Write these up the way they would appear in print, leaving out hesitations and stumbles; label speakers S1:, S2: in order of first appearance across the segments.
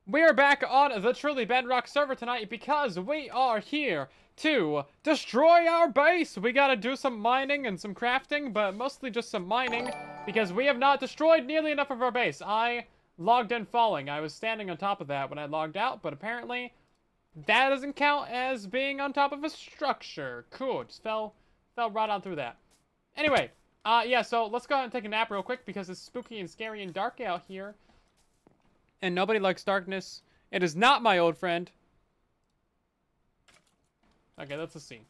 S1: We are back on the truly Bedrock server tonight because we are here to destroy our base. We gotta do some mining and some crafting, but mostly just some mining because we have not destroyed nearly enough of our base. I logged in falling. I was standing on top of that when I logged out, but apparently that doesn't count as being on top of a structure. Cool, just fell right on through that. Anyway, yeah, so let's go ahead and take a nap real quick because it's spooky and scary and dark out here. And nobody likes darkness. It is not my old friend. Okay, that's a scene.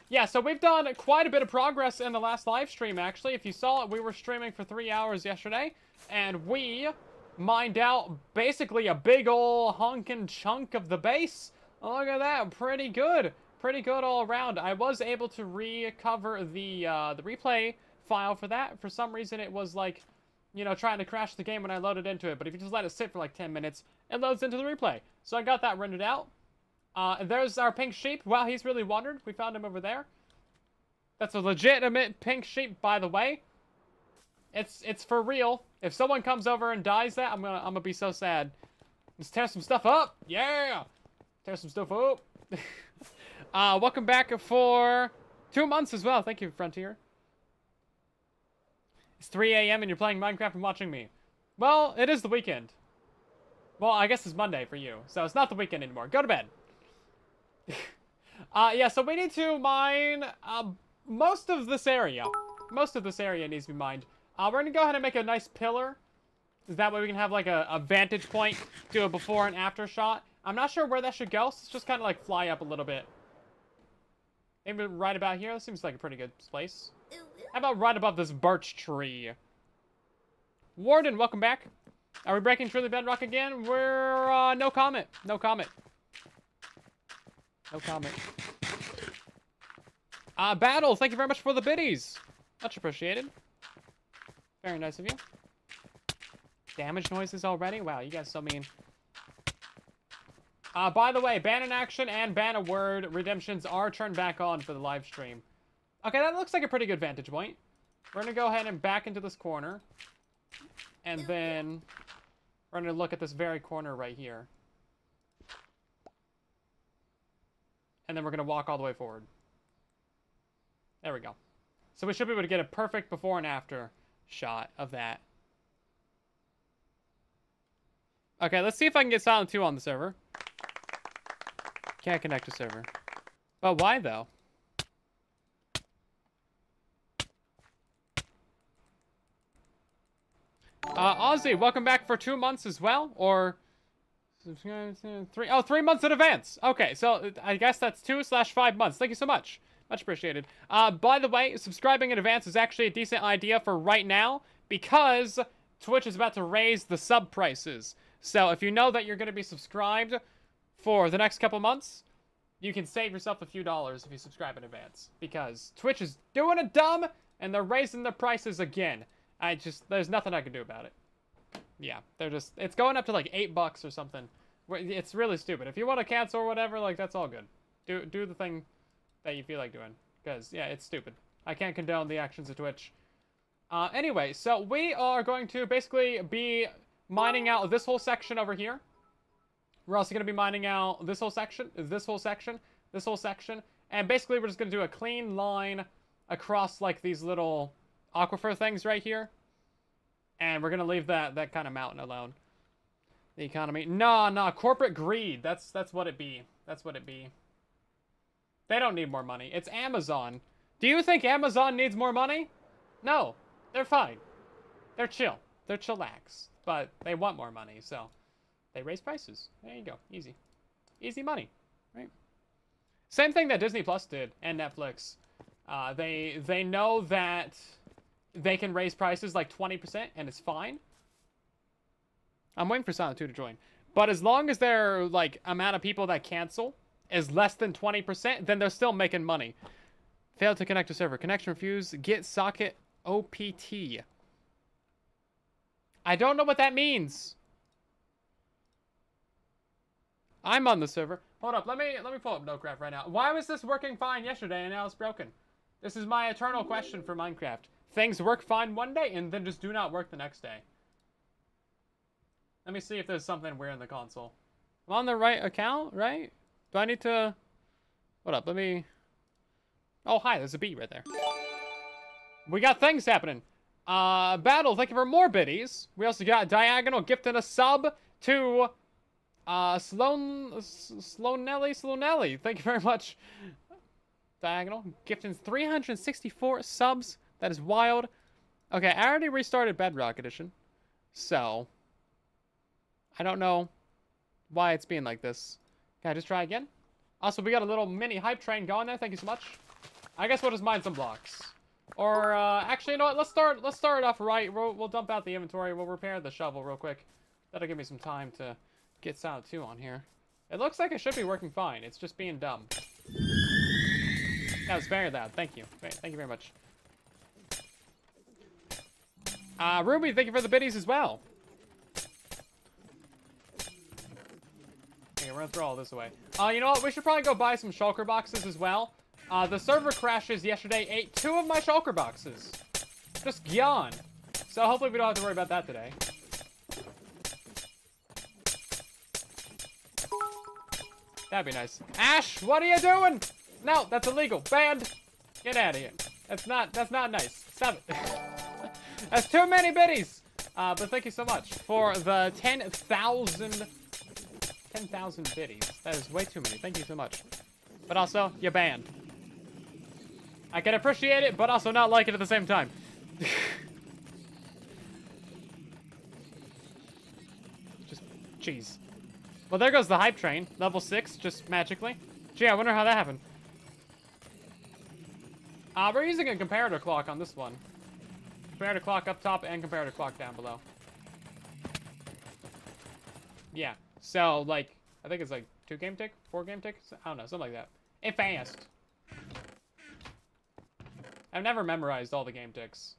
S1: Yeah, so we've done quite a bit of progress in the last live stream, actually. If you saw it, we were streaming for 3 hours yesterday. And we mined out basically a big ol' honkin' chunk of the base. Look at that. Pretty good. Pretty good all around. I was able to recover the replay file for that. For some reason, it was like, you know, trying to crash the game when I loaded into it. But if you just let it sit for like 10 minutes, it loads into the replay. So I got that rendered out. There's our pink sheep. Wow, he's really wandered. We found him over there. That's a legitimate pink sheep, by the way. It's for real. If someone comes over and dies that, I'm gonna be so sad. Let's tear some stuff up. Yeah! Tear some stuff up. Welcome back for 2 months as well. Thank you, Frontier. It's 3 a.m. and you're playing Minecraft and watching me. Well, it is the weekend. Well, I guess it's Monday for you, so it's not the weekend anymore. Go to bed. Yeah, so we need to mine most of this area. Most of this area needs to be mined. We're going to go ahead and make a nice pillar. That way we can have like a vantage point, do a before and after shot. I'm not sure where that should go, so let's just kind of like fly up a little bit. Maybe right about here. This seems like a pretty good place. How about right above this birch tree? Warden, welcome back. Are we breaking Truly Bedrock again? We're, no comment. No comment. No comment. Battle, thank you very much for the biddies. Much appreciated. Very nice of you. Damage noises already? Wow, you guys so mean. By the way, ban in action and ban a word redemptions are turned back on for the live stream. Okay, that looks like a pretty good vantage point. We're going to go ahead and back into this corner. And then we're going to look at this very corner right here. And then we're going to walk all the way forward. There we go. So we should be able to get a perfect before and after shot of that. Okay, let's see if I can get Silent 2 on the server. Can't connect to server. But why, though? Ozzy, welcome back for 2 months as well, or 3 months in advance. Okay, so I guess that's 2/5 months. Thank you so much. Much appreciated. By the way, subscribing in advance is actually a decent idea for right now because Twitch is about to raise the sub prices. So if you know that you're going to be subscribed for the next couple months, you can save yourself a few dollars if you subscribe in advance because Twitch is doing it dumb and they're raising the prices again. There's nothing I can do about it. Yeah, it's going up to like $8 or something. It's really stupid. If you want to cancel or whatever, like, that's all good. Do the thing that you feel like doing. Because, yeah, it's stupid. I can't condone the actions of Twitch. Anyway, so we are going to basically be mining out this whole section over here. We're also going to be mining out this whole section, this whole section, this whole section. And basically, we're just going to do a clean line across, like, these little aquifer things right here. And we're going to leave that kind of mountain alone. The economy. Nah, corporate greed. That's what it be. That's what it be. They don't need more money. It's Amazon. Do you think Amazon needs more money? No. They're fine. They're chill. They're chillax. But they want more money, so they raise prices. There you go. Easy. Easy money. Right? Same thing that Disney Plus did and Netflix. They know that they can raise prices like 20% and it's fine. I'm waiting for Silent 2 to join. But as long as their like amount of people that cancel is less than 20%, then they're still making money. Failed to connect to server. Connection refused. Get socket OPT. I don't know what that means. I'm on the server. Hold up. Let me pull up NoCraft right now. Why was this working fine yesterday and now it's broken? This is my eternal question for Minecraft. Things work fine one day and then just do not work the next day. Let me see if there's something weird in the console. I'm on the right account, right? Do I need to... What up? Let me... Oh, hi. There's a B right there. We got things happening. Battle, thank you for more biddies. We also got Diagonal gifting a sub to... Sloanelli. Thank you very much. Diagonal gifting 364 subs. That is wild. Okay, I already restarted Bedrock Edition. So... I don't know why it's being like this. Can I just try again? Also, we got a little mini hype train going there. Thank you so much. I guess we'll just mine some blocks. Or, actually, you know what? Let's start it off right. We'll dump out the inventory. We'll repair the shovel real quick. That'll give me some time to get Silent 2 on here. It looks like it should be working fine. It's just being dumb. That was very loud. Thank you. Thank you very much. Ruby, thank you for the biddies as well. Okay, we're gonna throw all this away. You know what? We should probably go buy some shulker boxes as well. The server crashes yesterday ate 2 of my shulker boxes. Just gone. So hopefully we don't have to worry about that today. That'd be nice. Ash, what are you doing? No, that's illegal. Banned. Get out of here. That's not nice. Stop it. That's too many biddies. But thank you so much for the 10,000 biddies. That is way too many. Thank you so much. But also, you're banned. I can appreciate it, but also not like it at the same time. Just, jeez. Well, there goes the hype train. Level 6, just magically. Gee, I wonder how that happened. We're using a comparator clock on this one. Comparator clock up top and comparator clock down below. Yeah. So, like, I think it's like 2 game tick, 4 game tick. I don't know, something like that. It fast. I've never memorized all the game ticks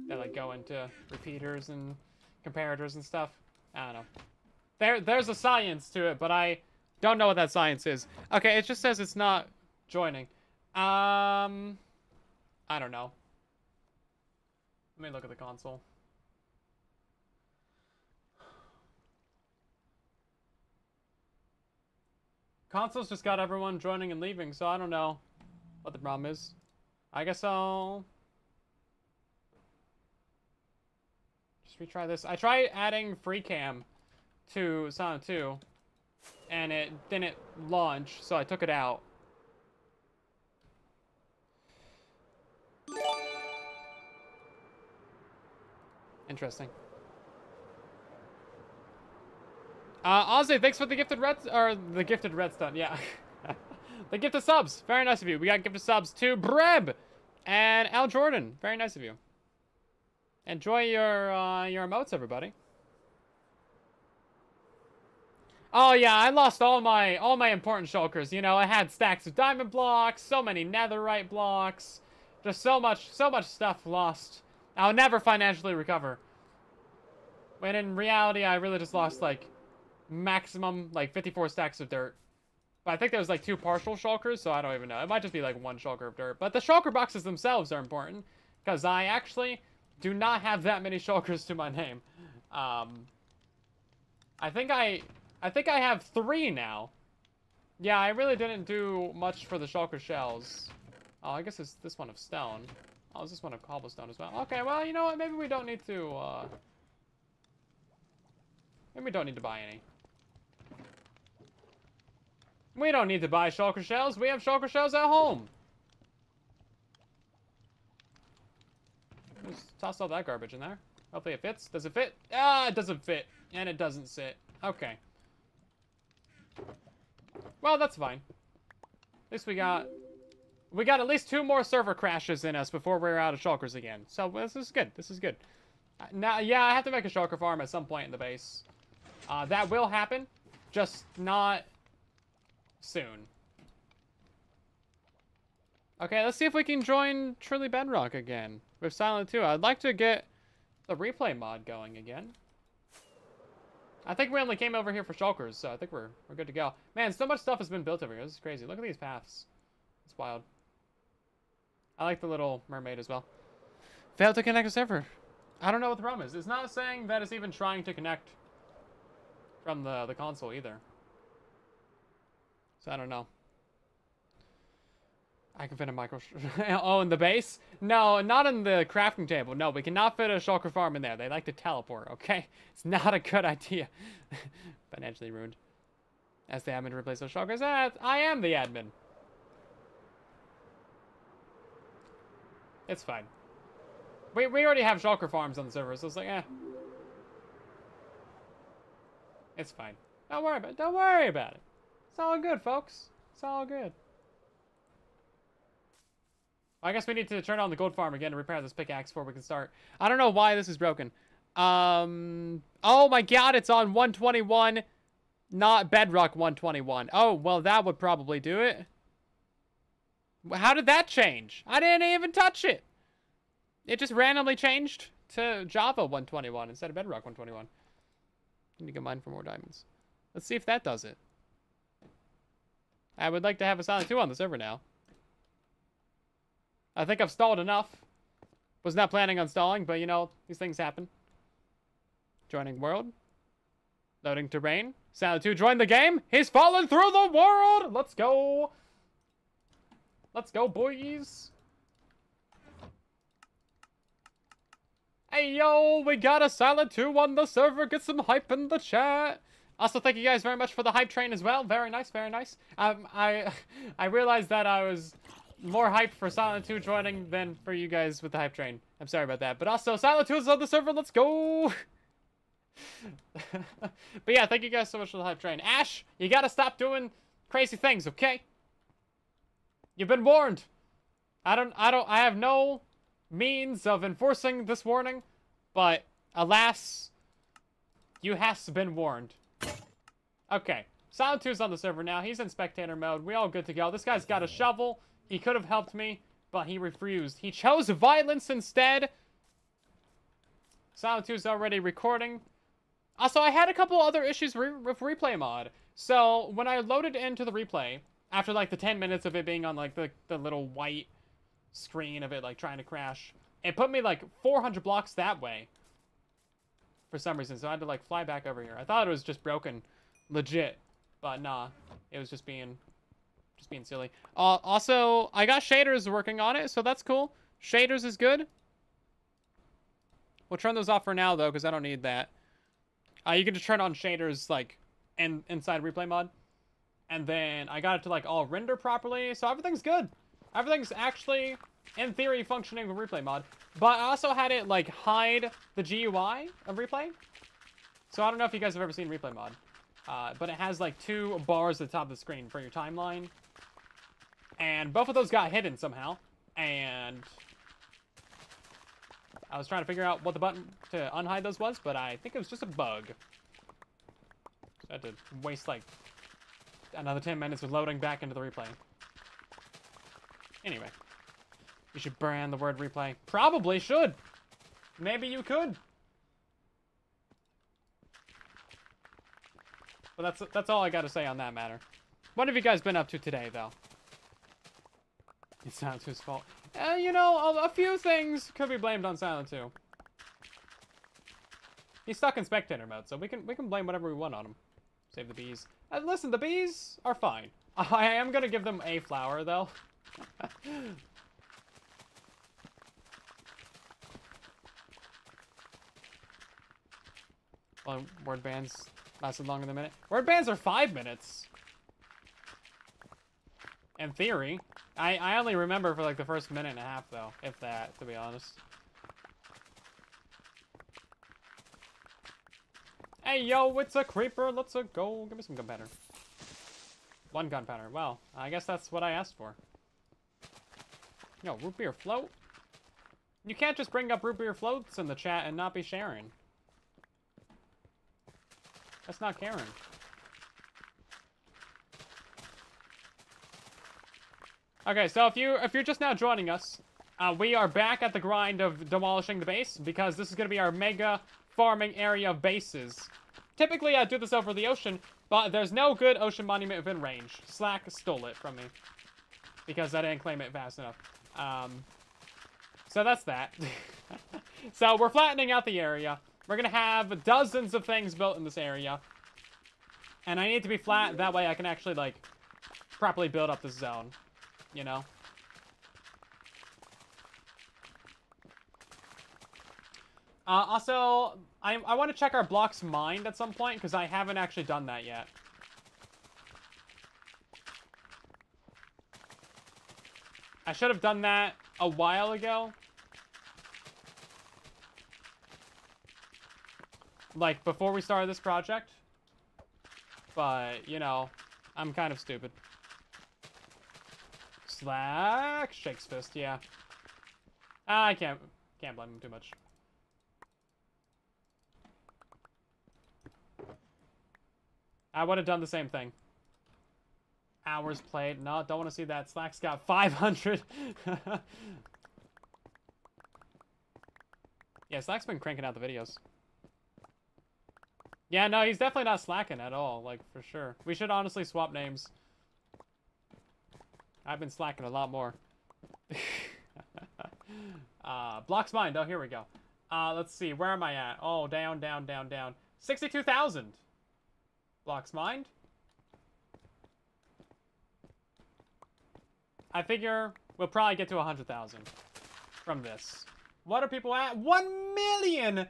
S1: that like go into repeaters and comparators and stuff. I don't know. There's a science to it, but I don't know what that science is. Okay, it just says it's not joining. I don't know. Let me look at the console. Console's just got everyone joining and leaving, so I don't know what the problem is. I guess I'll just retry this. I tried adding free cam to Silent 2, and it didn't launch, so I took it out. Interesting. Ozzy, thanks for the gifted redstone, yeah. The gifted subs, very nice of you. We got gifted subs to Breb and Al Jordan, very nice of you. Enjoy your emotes, everybody. Oh yeah, I lost all my important shulkers. You know, I had stacks of diamond blocks, so many netherite blocks, just so much stuff lost. I'll never financially recover. When in reality, I really just lost like maximum like 54 stacks of dirt. But I think there was like 2 partial shulkers, so I don't even know. It might just be like 1 shulker of dirt. But the shulker boxes themselves are important, because I actually do not have that many shulkers to my name. I think I have 3 now. Yeah, I really didn't do much for the shulker shells. Oh, I guess it's this one of stone. Oh, is this one of cobblestone as well? Okay, well, you know what? Maybe we don't need to, maybe we don't need to buy any. We don't need to buy shulker shells. We have shulker shells at home. Just toss all that garbage in there. Hopefully it fits. Does it fit? Ah, it doesn't fit. And it doesn't sit. Okay. Well, that's fine. At least we got at least 2 more server crashes in us before we're out of shulkers again. So this is good. This is good. Now, yeah, I have to make a shulker farm at some point in the base. That will happen, just not soon. Okay, let's see if we can join Truly Bedrock again with Silent 2. I'd like to get the replay mod going again. I think we only came over here for shulkers, so I think we're good to go. Man, so much stuff has been built over here. This is crazy. Look at these paths. It's wild. I like the little mermaid as well. Failed to connect a server. I don't know what the problem is. It's not saying that it's even trying to connect from the console either. So I don't know. I can fit a micro... Oh, in the base? No, not in the crafting table. No, we cannot fit a shulker farm in there. They like to teleport, okay? It's not a good idea. Financially ruined. As the admin to replace those shulkers. I am the admin. It's fine. We already have shulker farms on the server, so it's like, eh. It's fine. Don't worry about it. Don't worry about it. It's all good, folks. It's all good. I guess we need to turn on the gold farm again to repair this pickaxe before we can start. I don't know why this is broken. Oh my god, it's on 121, not Bedrock 121. Oh, well, that would probably do it. How did that change? I didn't even touch it. It just randomly changed to Java 121 instead of Bedrock 121. Need to go mine for more diamonds. Let's see if that does it. I would like to have a Silent 2 on the server now. I think I've stalled enough. Was not planning on stalling, but you know, these things happen. Joining world. Loading terrain. Silent 2 joined the game. He's fallen through the world. Let's go. Let's go, boys. Hey, yo, we got a Silent 2 on the server. Get some hype in the chat. Also, thank you guys very much for the hype train as well. Very nice, very nice. I realized that I was more hyped for Silent 2 joining than for you guys with the hype train. I'm sorry about that. But also, Silent 2 is on the server. Let's go. But yeah, thank you guys so much for the hype train. Ash, you gotta stop doing crazy things, okay? You've been warned. I have no means of enforcing this warning, but alas, you has been warned. Okay, Silent 2's on the server now. He's in spectator mode. We all good to go. This guy's got a shovel. He could have helped me, but he refused. He chose violence instead. Silent 2's already recording. Also, I had a couple other issues with replay mod. So, when I loaded into the replay, after like the 10 minutes of it being on like the little white screen of it like trying to crash, it put me like 400 blocks that way. For some reason, so I had to like fly back over here. I thought it was just broken, legit, but nah, it was just being silly. Also, I got shaders working on it, so that's cool. Shaders is good. We'll turn those off for now though, because I don't need that. You can just turn on shaders like inside replay mod, and then I got it to like all render properly, so everything's good. Everything's actually, in theory, functioning with replay mod. But I also had it like hide the GUI of replay. So I don't know if you guys have ever seen replay mod, but it has like 2 bars at the top of the screen for your timeline, and both of those got hidden somehow. And I was trying to figure out what the button to unhide those was, but I think it was just a bug. So I had to waste like another 10 minutes with loading back into the replay. Anyway, you should ban the word replay. Probably should. Maybe you could. But that's all I got to say on that matter. What have you guys been up to today, though? It's Silent 2's fault. You know, a few things could be blamed on Silent 2. He's stuck in spectator mode, so we can blame whatever we want on him. Save the bees. Listen, the bees are fine. I am gonna give them a flower, though. Well, word bans lasted longer than a minute. Word bans are 5 minutes. In theory. I only remember for like the first minute and a half though, if that, to be honest. Hey yo, it's a creeper, let's go. Give me some gunpowder. 1 gunpowder, well, I guess that's what I asked for. Yo, root beer float? You can't just bring up root beer floats in the chat and not be sharing. That's not caring. Okay, so if you're just now joining us, we are back at the grind of demolishing the base, because this is going to be our mega farming area of bases. Typically, I do this over the ocean, but there's no good ocean monument within range. Slack stole it from me, because I didn't claim it fast enough. So that's that. So we're flattening out the area. We're going to have dozens of things built in this area. And I need it to be flat, that way I can actually, like, properly build up this zone, you know? Also, I want to check our blocks mined at some point, because I haven't actually done that yet. I should have done that a while ago. Like, before we started this project. But, you know, I'm kind of stupid. Slack shakes fist, yeah. I can't blame him too much. I would have done the same thing. Hours played. No, don't want to see that. Slack's got 500. Yeah, Slack's been cranking out the videos. Yeah, no, he's definitely not slacking at all. Like, for sure. We should honestly swap names. I've been slacking a lot more. Blocks mined. Oh, here we go. Let's see. Where am I at? Oh, down, down, down, down. 62,000. Blocks mined. I figure we'll probably get to 100,000 from this. What are people at? 1 million!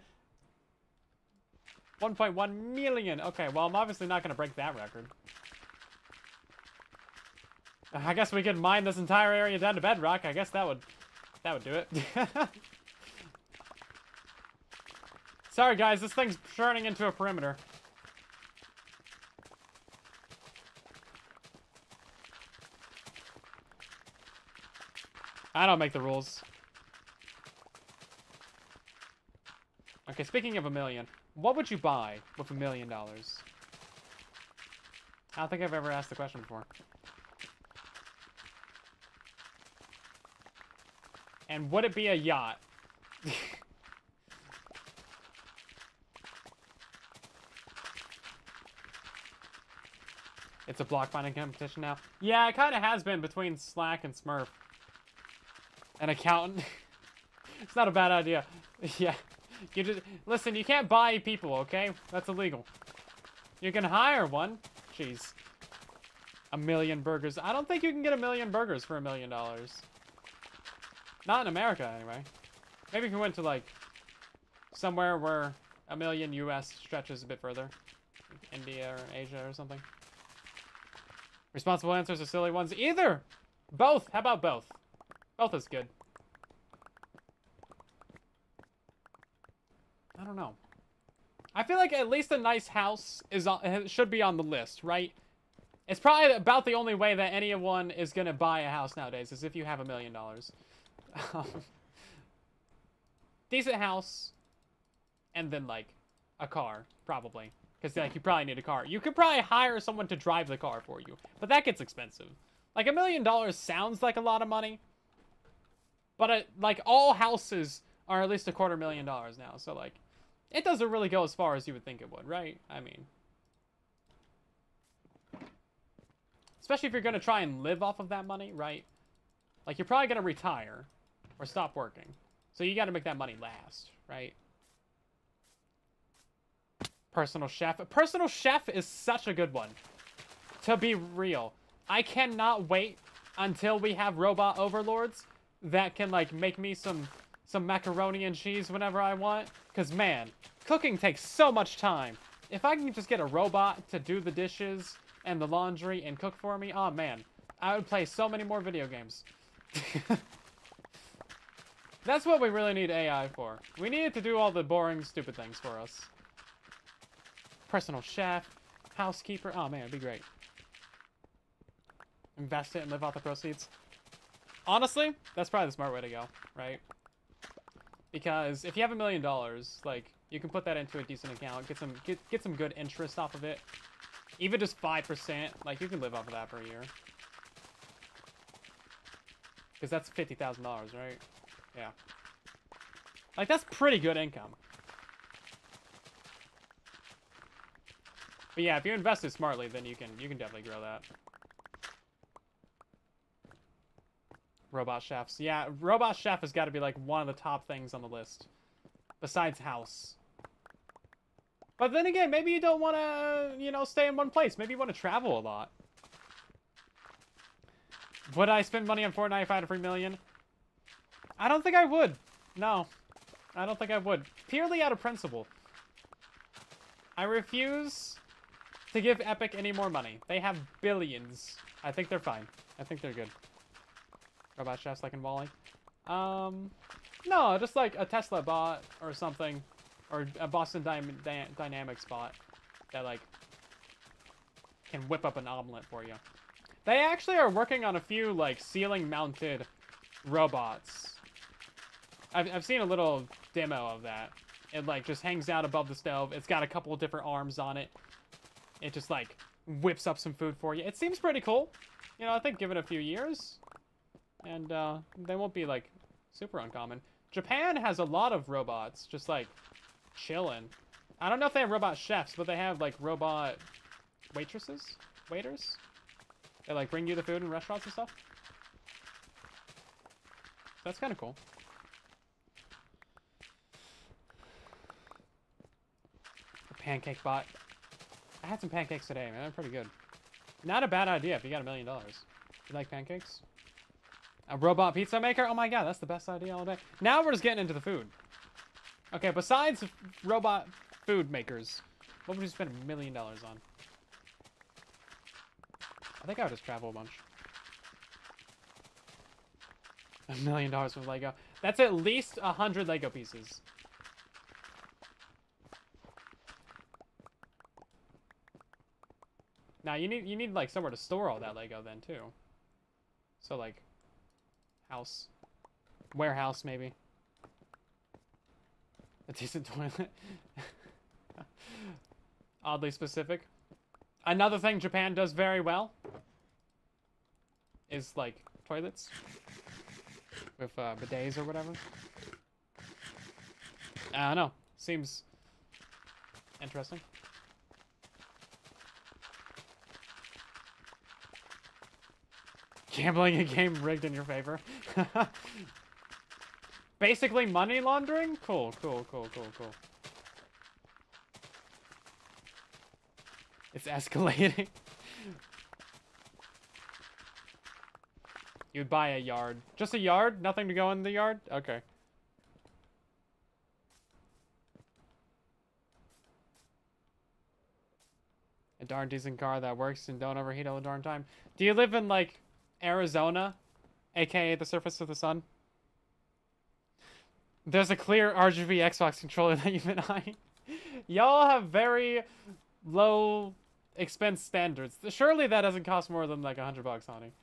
S1: 1.1 million. Okay, well, I'm obviously not going to break that record. I guess we could mine this entire area down to Bedrock. I guess that would do it. Sorry, guys. This thing's turning into a perimeter. I don't make the rules. Okay, speaking of $1 million, what would you buy with $1 million? I don't think I've ever asked the question before. And would it be a yacht? It's a block finding competition now. Yeah, it kind of has been between Slack and Smurf. An accountant. It's not a bad idea. Yeah. You just listen, you can't buy people, okay? That's illegal. You can hire one. Jeez. 1 million burgers. I don't think you can get 1 million burgers for $1 million. Not in America, anyway. Maybe if you went to, like, somewhere where 1 million US stretches a bit further. India or Asia or something. Responsible answers are silly ones. Either! Both! How about both? Both is good. I don't know. I feel like at least a nice house should be on the list, right? It's probably about the only way that anyone is going to buy a house nowadays is if you have $1 million. Decent house, and then, like, a car, probably. Because, like, you probably need a car. You could probably hire someone to drive the car for you, but that gets expensive. Like, $1 million sounds like a lot of money, but, like, all houses are at least $250,000 now, so, like, it doesn't really go as far as you would think it would, right? I mean, especially if you're going to try and live off of that money, right? Like, you're probably going to retire or stop working. So you got to make that money last, right? Personal chef. Personal chef is such a good one. To be real. I cannot wait until we have robot overlords that can, like, make me some macaroni and cheese whenever I want. Because, man, cooking takes so much time. If I can just get a robot to do the dishes and the laundry and cook for me, oh, man. I would play so many more video games. That's what we really need AI for. We need it to do all the boring, stupid things for us. Personal chef, housekeeper. Oh, man, it'd be great. Invest it and live off the proceeds. Honestly, that's probably the smart way to go, right? Because if you have $1 million, like, you can put that into a decent account, get some good interest off of it. Even just 5%, like, you can live off of that for a year. Because that's $50,000, right? Yeah. Like, that's pretty good income. But yeah, if you invest it smartly, then you can definitely grow that. Robot chefs. Yeah, robot chef has got to be, like, one of the top things on the list. Besides house. But then again, maybe you don't want to, you know, stay in one place. Maybe you want to travel a lot. Would I spend money on Fortnite if I had a free million? I don't think I would. No. I don't think I would. Purely out of principle. I refuse to give Epic any more money. They have billions. I think they're fine. I think they're good. Robot chefs like in Wally. No, just like a Tesla bot or something. Or a Boston Dynamics bot that, like, can whip up an omelet for you. They actually are working on a few, like, ceiling-mounted robots. I've seen a little demo of that. It, like, just hangs out above the stove. It's got a couple of different arms on it. It just, like, whips up some food for you. It seems pretty cool. You know, I think give it a few years. And, they won't be, like, super uncommon. Japan has a lot of robots, just, like, chilling. I don't know if they have robot chefs, but they have, like, robot waitresses? Waiters? They, like, bring you the food in restaurants and stuff. That's kind of cool. A pancake bot. I had some pancakes today, man. They're pretty good. Not a bad idea if you got $1 million. You like pancakes? A robot pizza maker? Oh my god, that's the best idea all day. Now we're just getting into the food. Okay, besides robot food makers, what would you spend $1 million on? I think I would just travel a bunch. $1 million with Lego. That's at least 100 Lego pieces. Now you need like somewhere to store all that Lego then too. So like house, warehouse maybe. A decent toilet. Oddly specific. Another thing Japan does very well is like toilets with bidets or whatever. I don't know. Seems interesting. Gambling a game rigged in your favor. Basically money laundering? Cool. It's escalating. You'd buy a yard. Just a yard? Nothing to go in the yard? Okay. A darn decent car that works and don't overheat all the darn time. Do you live in, like, Arizona? AKA the surface of the sun? There's a clear RGB Xbox controller that you've been eyeing. Y'all have very low expense standards. Surely that doesn't cost more than like $100, honey.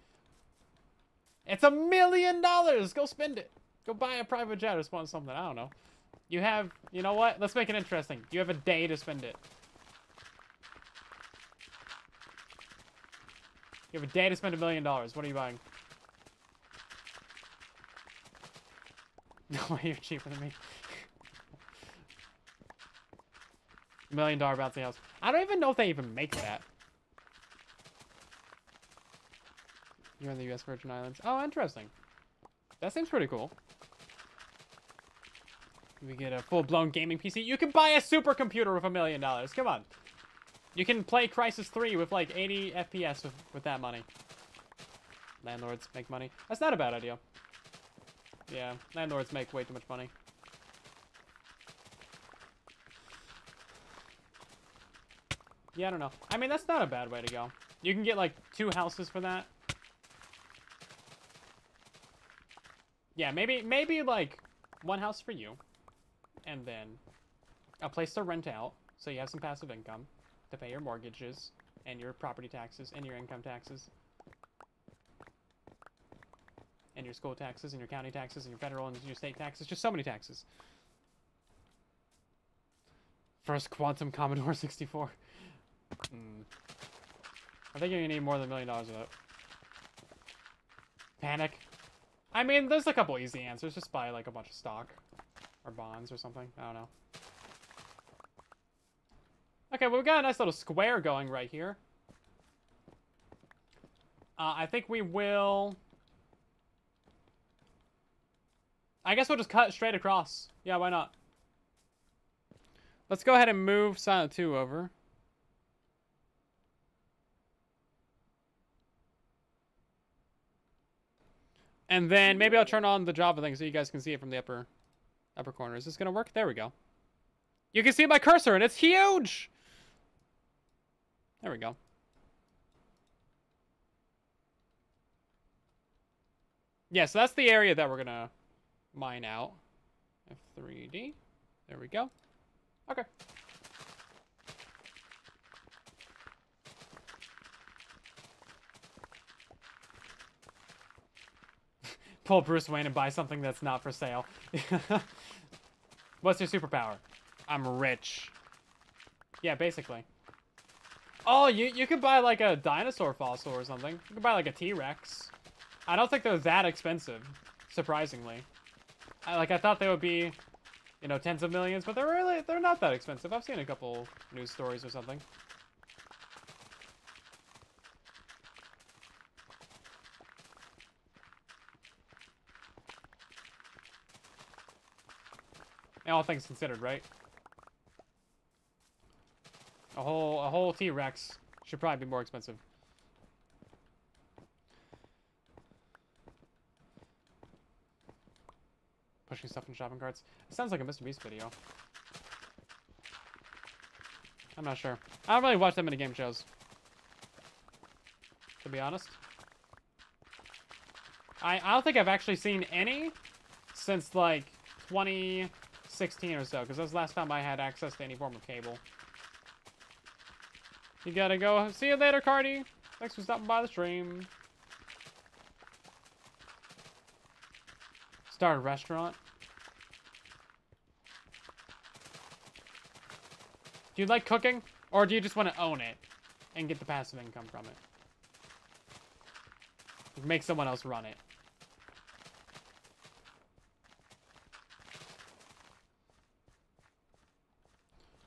S1: It's $1 million. Go spend it. Go buy a private jet or something. I don't know. You have, you know what? Let's make it interesting. You have a day to spend it. You have a day to spend $1 million. What are you buying? No, you're cheaper than me. $1 million bouncy house. I don't even know if they even make that. You're in the U.S. Virgin Islands. Oh, interesting. That seems pretty cool. We get a full-blown gaming PC. You can buy a supercomputer with $1 million. Come on. You can play Crysis 3 with like 80 FPS with that money. Landlords make money. That's not a bad idea. Yeah, landlords make way too much money. Yeah, I don't know. I mean, that's not a bad way to go. You can get like 2 houses for that. Yeah, maybe like 1 house for you. And then a place to rent out, so you have some passive income to pay your mortgages and your property taxes and your income taxes. And your school taxes and your county taxes and your federal and your state taxes. Just so many taxes. First Quantum Commodore 64. I think you're gonna need more than $1 million of that. Panic. I mean, there's a couple easy answers. Just buy like a bunch of stock. Or bonds or something. I don't know. Okay, well, we've got a nice little square going right here. I think we will... I guess we'll just cut straight across. Yeah, why not? Let's go ahead and move Silent 2 over. And then maybe I'll turn on the Java thing so you guys can see it from the upper corner. Is this going to work? There we go. You can see my cursor, and it's huge! There we go. Yeah, so that's the area that we're going to mine out. F3D. There we go. Okay. Pull Bruce Wayne and buy something that's not for sale. What's your superpower? I'm rich. Yeah, basically. Oh, you could buy like a dinosaur fossil or something. You could buy like a T-Rex. I don't think they're that expensive, surprisingly. I thought they would be, you know, tens of millions, but they're not that expensive. I've seen a couple news stories or something. All things considered, right? A whole T-Rex should probably be more expensive. Pushing stuff in shopping carts. It sounds like a Mr. Beast video. I'm not sure. I don't really watch that many game shows, to be honest. I don't think I've actually seen any since like 2016 or so, because that was the last time I had access to any form of cable. You gotta go. See you later, Cardi. Thanks for stopping by the stream. Start a restaurant. Do you like cooking? Or do you just want to own it and get the passive income from it? Make someone else run it.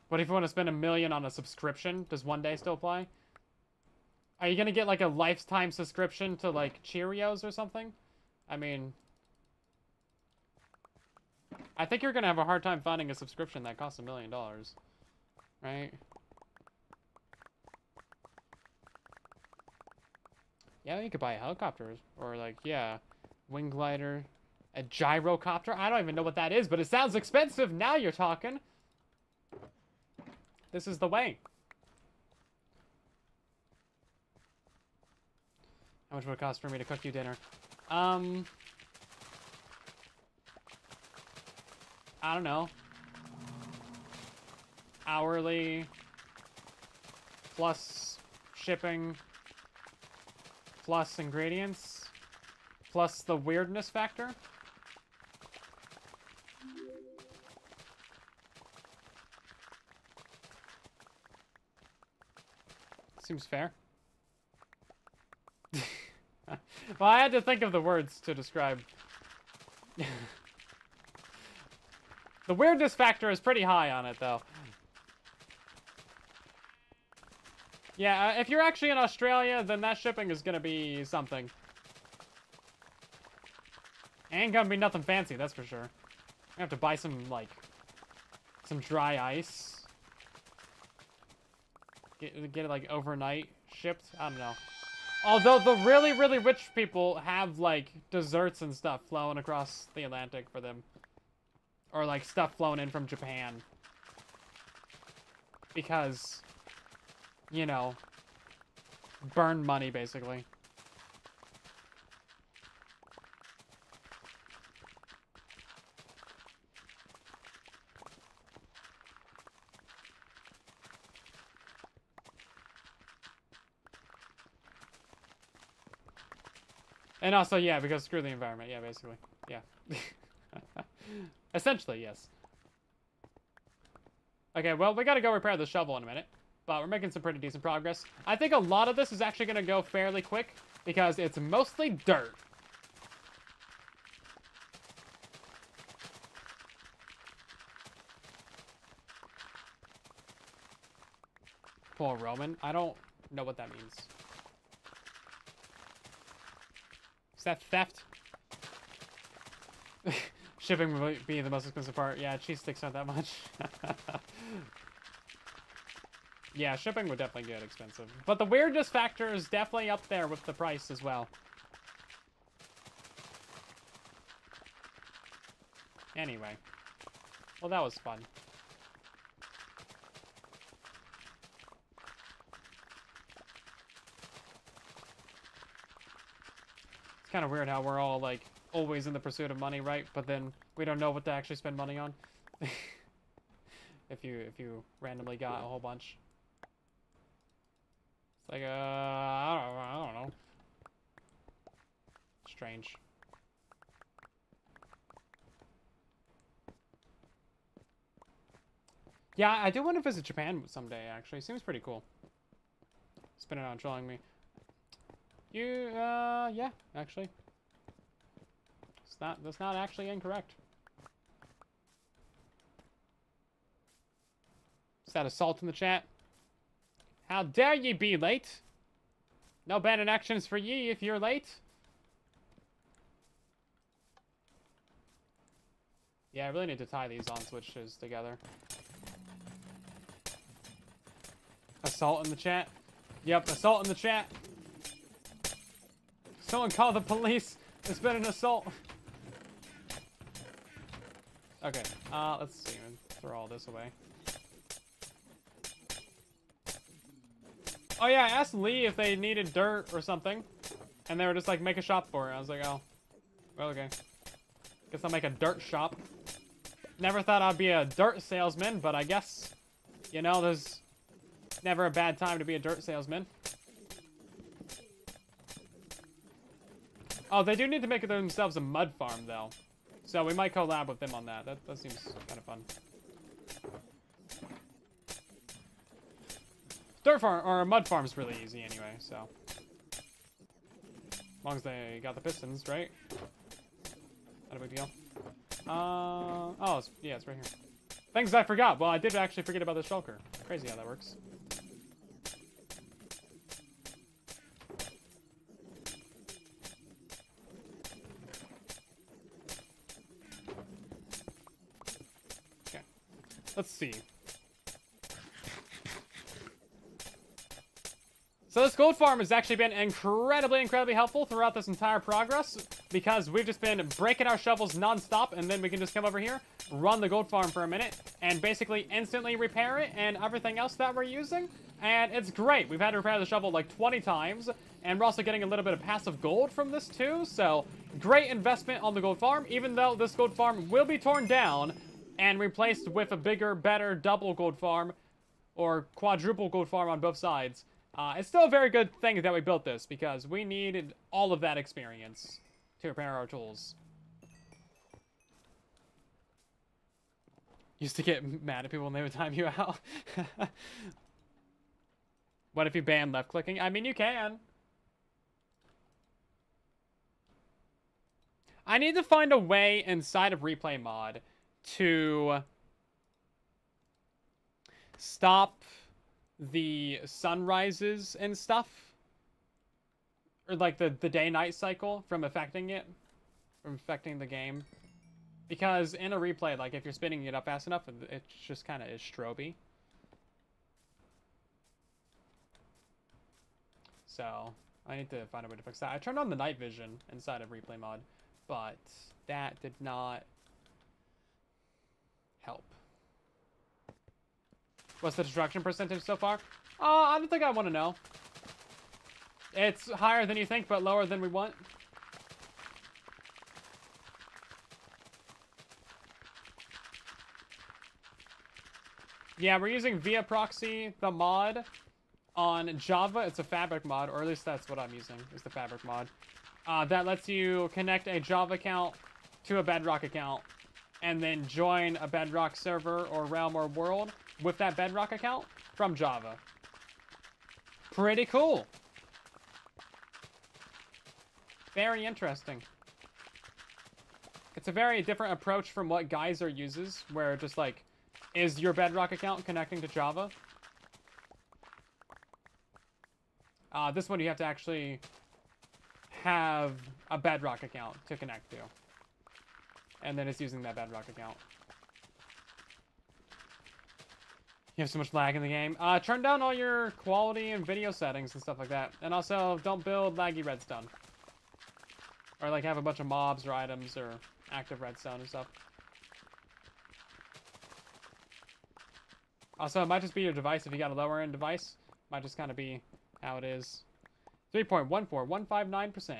S1: What if you want to spend $1 million on a subscription? Does one day still apply? Are you gonna get like a lifetime subscription to like Cheerios or something? I mean, I think you're gonna have a hard time finding a subscription that costs $1 million, right? Yeah, you could buy a helicopter or like, yeah, wing glider, a gyrocopter. I don't even know what that is, but it sounds expensive. Now you're talking. This is the way. How much would it cost for me to cook you dinner? I don't know. Hourly plus shipping plus ingredients plus the weirdness factor. Seems fair. Well, I had to think of the words to describe. The weirdness factor is pretty high on it, though. Yeah, if you're actually in Australia, then that shipping is gonna be something. Ain't gonna be nothing fancy, that's for sure. I have to buy some, like, some dry ice. Get it, like, overnight shipped? I don't know. Although the really, really rich people have, like, desserts and stuff flowing across the Atlantic for them. Or, like, stuff flown in from Japan. Because, you know, burn money, basically. And also, yeah, because screw the environment. Yeah, basically. Yeah. Essentially, yes. Okay, well, we gotta go repair the shovel in a minute. But we're making some pretty decent progress. I think a lot of this is actually gonna go fairly quick, because it's mostly dirt. Poor Roman. I don't know what that means. Is that theft? Shipping would be the most expensive part. Yeah, cheese sticks aren't that much. Yeah, shipping would definitely get expensive. But the weirdness factor is definitely up there with the price as well. Anyway. Well, that was fun. It's kind of weird how we're all, like, always in the pursuit of money, right? But then we don't know what to actually spend money on. if you randomly got a whole bunch. It's like, I don't know. Strange. Yeah, I do want to visit Japan someday, actually. Seems pretty cool. Spinning out and trolling me. Yeah, actually. That's not actually incorrect. Is that assault in the chat? How dare ye be late? No abandoned actions for ye if you're late. Yeah, I really need to tie these on switches together. Assault in the chat. Yep, assault in the chat. Someone call the police. There's been an assault. Okay, let's see. Throw all this away. Oh yeah, I asked Lee if they needed dirt or something. And they were just like, make a shop for it. I was like, oh. Well, okay. Guess I'll make a dirt shop. Never thought I'd be a dirt salesman, but I guess, you know, there's never a bad time to be a dirt salesman. Oh, they do need to make themselves a mud farm, though. So we might collab with them on that. That seems kind of fun. Dirt farm, or a mud farm's really easy anyway, so. As long as they got the pistons, right? Not a big deal. Oh, yeah, it's right here. Things I forgot. Well, I did actually forget about the shulker. Crazy how that works. Okay. Let's see. So this gold farm has actually been incredibly helpful throughout this entire progress, because we've just been breaking our shovels non-stop, and then we can just come over here, run the gold farm for a minute, and basically instantly repair it and everything else that we're using. And it's great. We've had to repair the shovel like 20 times, and we're also getting a little bit of passive gold from this too, so great investment on the gold farm, even though this gold farm will be torn down and replaced with a bigger, better double gold farm, or quadruple gold farm on both sides. It's still a very good thing that we built this, because we needed all of that experience to repair our tools. Used to get mad at people when they would time you out. What if you ban left clicking? I mean, you can. I need to find a way inside of replay mod to stop the sunrises and stuff, or like the day-night cycle from affecting the game, because in a replay, like if you're spinning it up fast enough, it just kind of is stroby. So I need to find a way to fix that. I turned on the night vision inside of replay mod, but that did not help. What's the destruction percentage so far? I don't think I want to know. It's higher than you think, but lower than we want. Yeah, we're using via proxy, the mod, on Java. It's a Fabric mod, or at least that's what I'm using, is the Fabric mod. That lets you connect a Java account to a Bedrock account, and then join a Bedrock server or realm or world with that Bedrock account from Java. Pretty cool. Very interesting. It's a very different approach from what Geyser uses, where just like, is your Bedrock account connecting to Java? This one you have to actually have a Bedrock account to connect to. and then it's using that Bedrock account. You have so much lag in the game. Turn down all your quality and video settings and stuff like that. And also, don't build laggy redstone. Or like have a bunch of mobs or items or active redstone and stuff. Also, it might just be your device if you got a lower end device. Might just kind of be how it is. 3.14159%.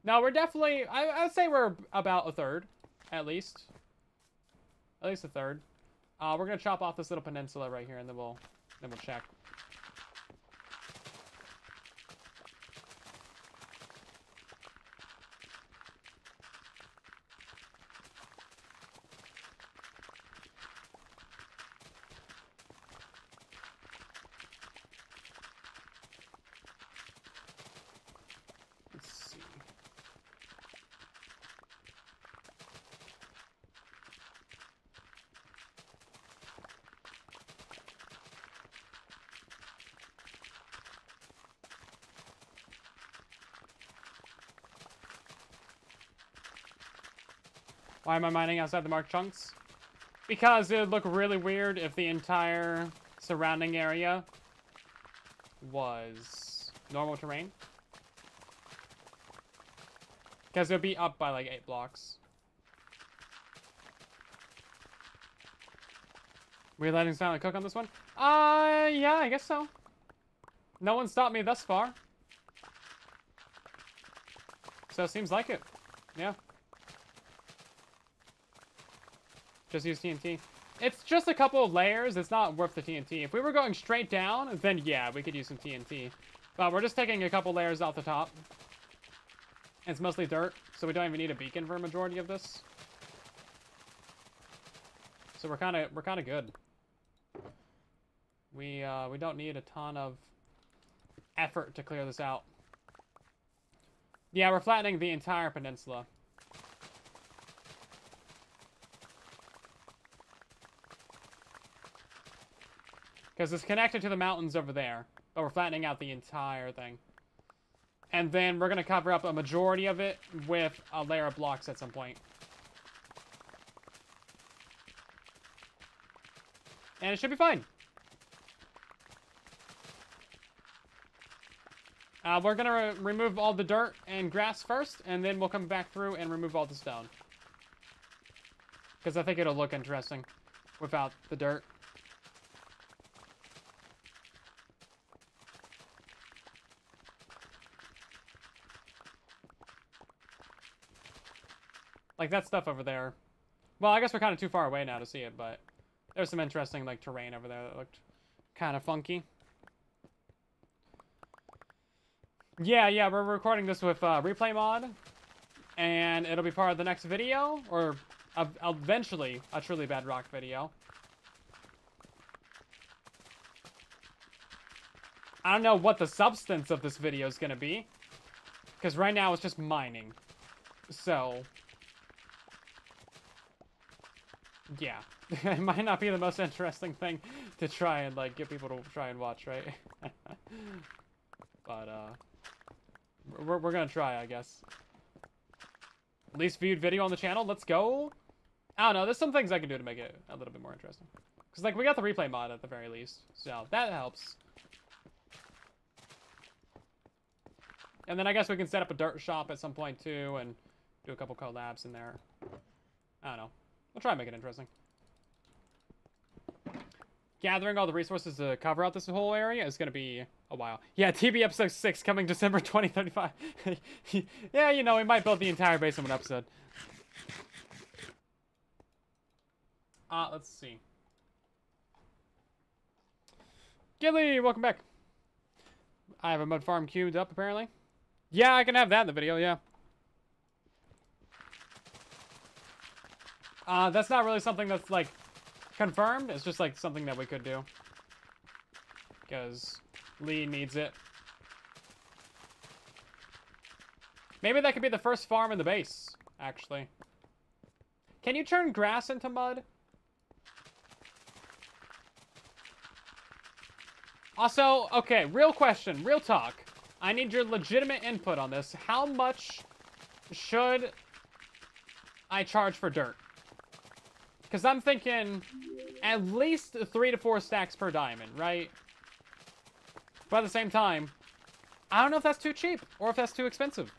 S1: No, we're definitely, I would say we're about a third, at least. At least a third. We're gonna chop off this little peninsula right here, and then we'll check. Why am I mining outside the marked chunks? Because it would look really weird if the entire surrounding area was normal terrain. Because it would be up by like 8 blocks. We're letting Silent cook on this one? Yeah, I guess so. No one stopped me thus far. So it seems like it. Yeah. Just use TNT. It's just a couple of layers. It's not worth the TNT. If we were going straight down, then yeah, we could use some TNT. But we're just taking a couple layers off the top. It's mostly dirt, so we don't even need a beacon for a majority of this. So we're kind of good. We don't need a ton of effort to clear this out. Yeah, we're flattening the entire peninsula. Because it's connected to the mountains over there. But we're flattening out the entire thing. And then we're going to cover up a majority of it with a layer of blocks at some point. And it should be fine. We're going to remove all the dirt and grass first. And then we'll come back through and remove all the stone. Because I think it'll look interesting without the dirt. Like, that stuff over there. Well, I guess we're kind of too far away now to see it, but there's some interesting, like, terrain over there that looked kind of funky. Yeah, we're recording this with replay mod, and it'll be part of the next video, or eventually a truly Bedrock video. I don't know what the substance of this video is going to be, because right now it's just mining. So yeah, it might not be the most interesting thing to try and, like, get people to try and watch, right? But, we're gonna try, I guess. Least viewed video on the channel, let's go. I don't know, there's some things I can do to make it a little bit more interesting. Because, like, we got the replay mod at the very least, so that helps. And then I guess we can set up a dirt shop at some point, too, and do a couple collabs in there. I don't know. We'll try and make it interesting. Gathering all the resources to cover out this whole area is going to be a while. Yeah, TB episode 6 coming December 2035. Yeah, you know, we might build the entire base in one episode. Let's see. Gilly, welcome back. I have a mud farm queued up, apparently. Yeah, I can have that in the video, yeah. That's not really something that's, like, confirmed. It's just, like, something that we could do. Because Lee needs it. Maybe that could be the first farm in the base, actually. Can you turn grass into mud? Also, okay, real question, real talk. I need your legitimate input on this. How much should I charge for dirt. Because I'm thinking at least 3 to 4 stacks per diamond, right? But at the same time, I don't know if that's too cheap or if that's too expensive.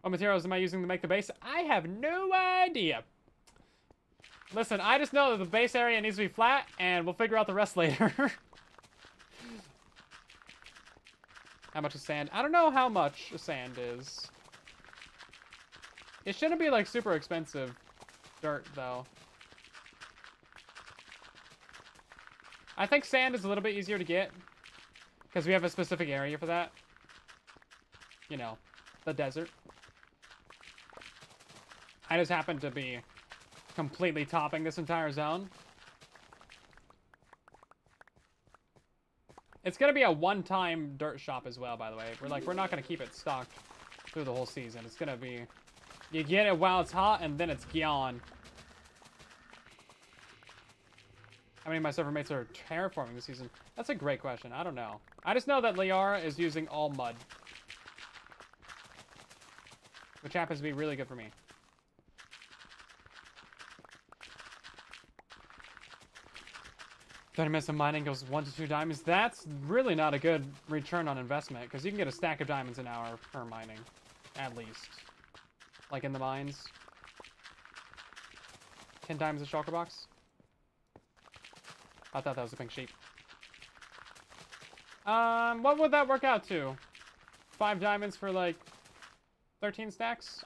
S1: What materials am I using to make the base? I have no idea. Listen, I just know that the base area needs to be flat, and we'll figure out the rest later. How much is sand? I don't know how much sand is. It shouldn't be, like, super expensive dirt, though. I think sand is a little bit easier to get, because we have a specific area for that. You know, the desert. I just happen to be completely topping this entire zone. It's gonna be a one-time dirt shop as well, by the way. We're not gonna keep it stocked through the whole season. It's gonna be, you get it while it's hot, and then it's gone. How many of my server mates are terraforming this season? That's a great question. I don't know. I just know that Liara is using all mud, which happens to be really good for me. 30 minutes of mining goes 1 to 2 diamonds. That's really not a good return on investment, because you can get a stack of diamonds an hour per mining, at least. Like in the mines. 10 diamonds a shulker box. I thought that was a pink sheep. What would that work out to? 5 diamonds for like 13 stacks?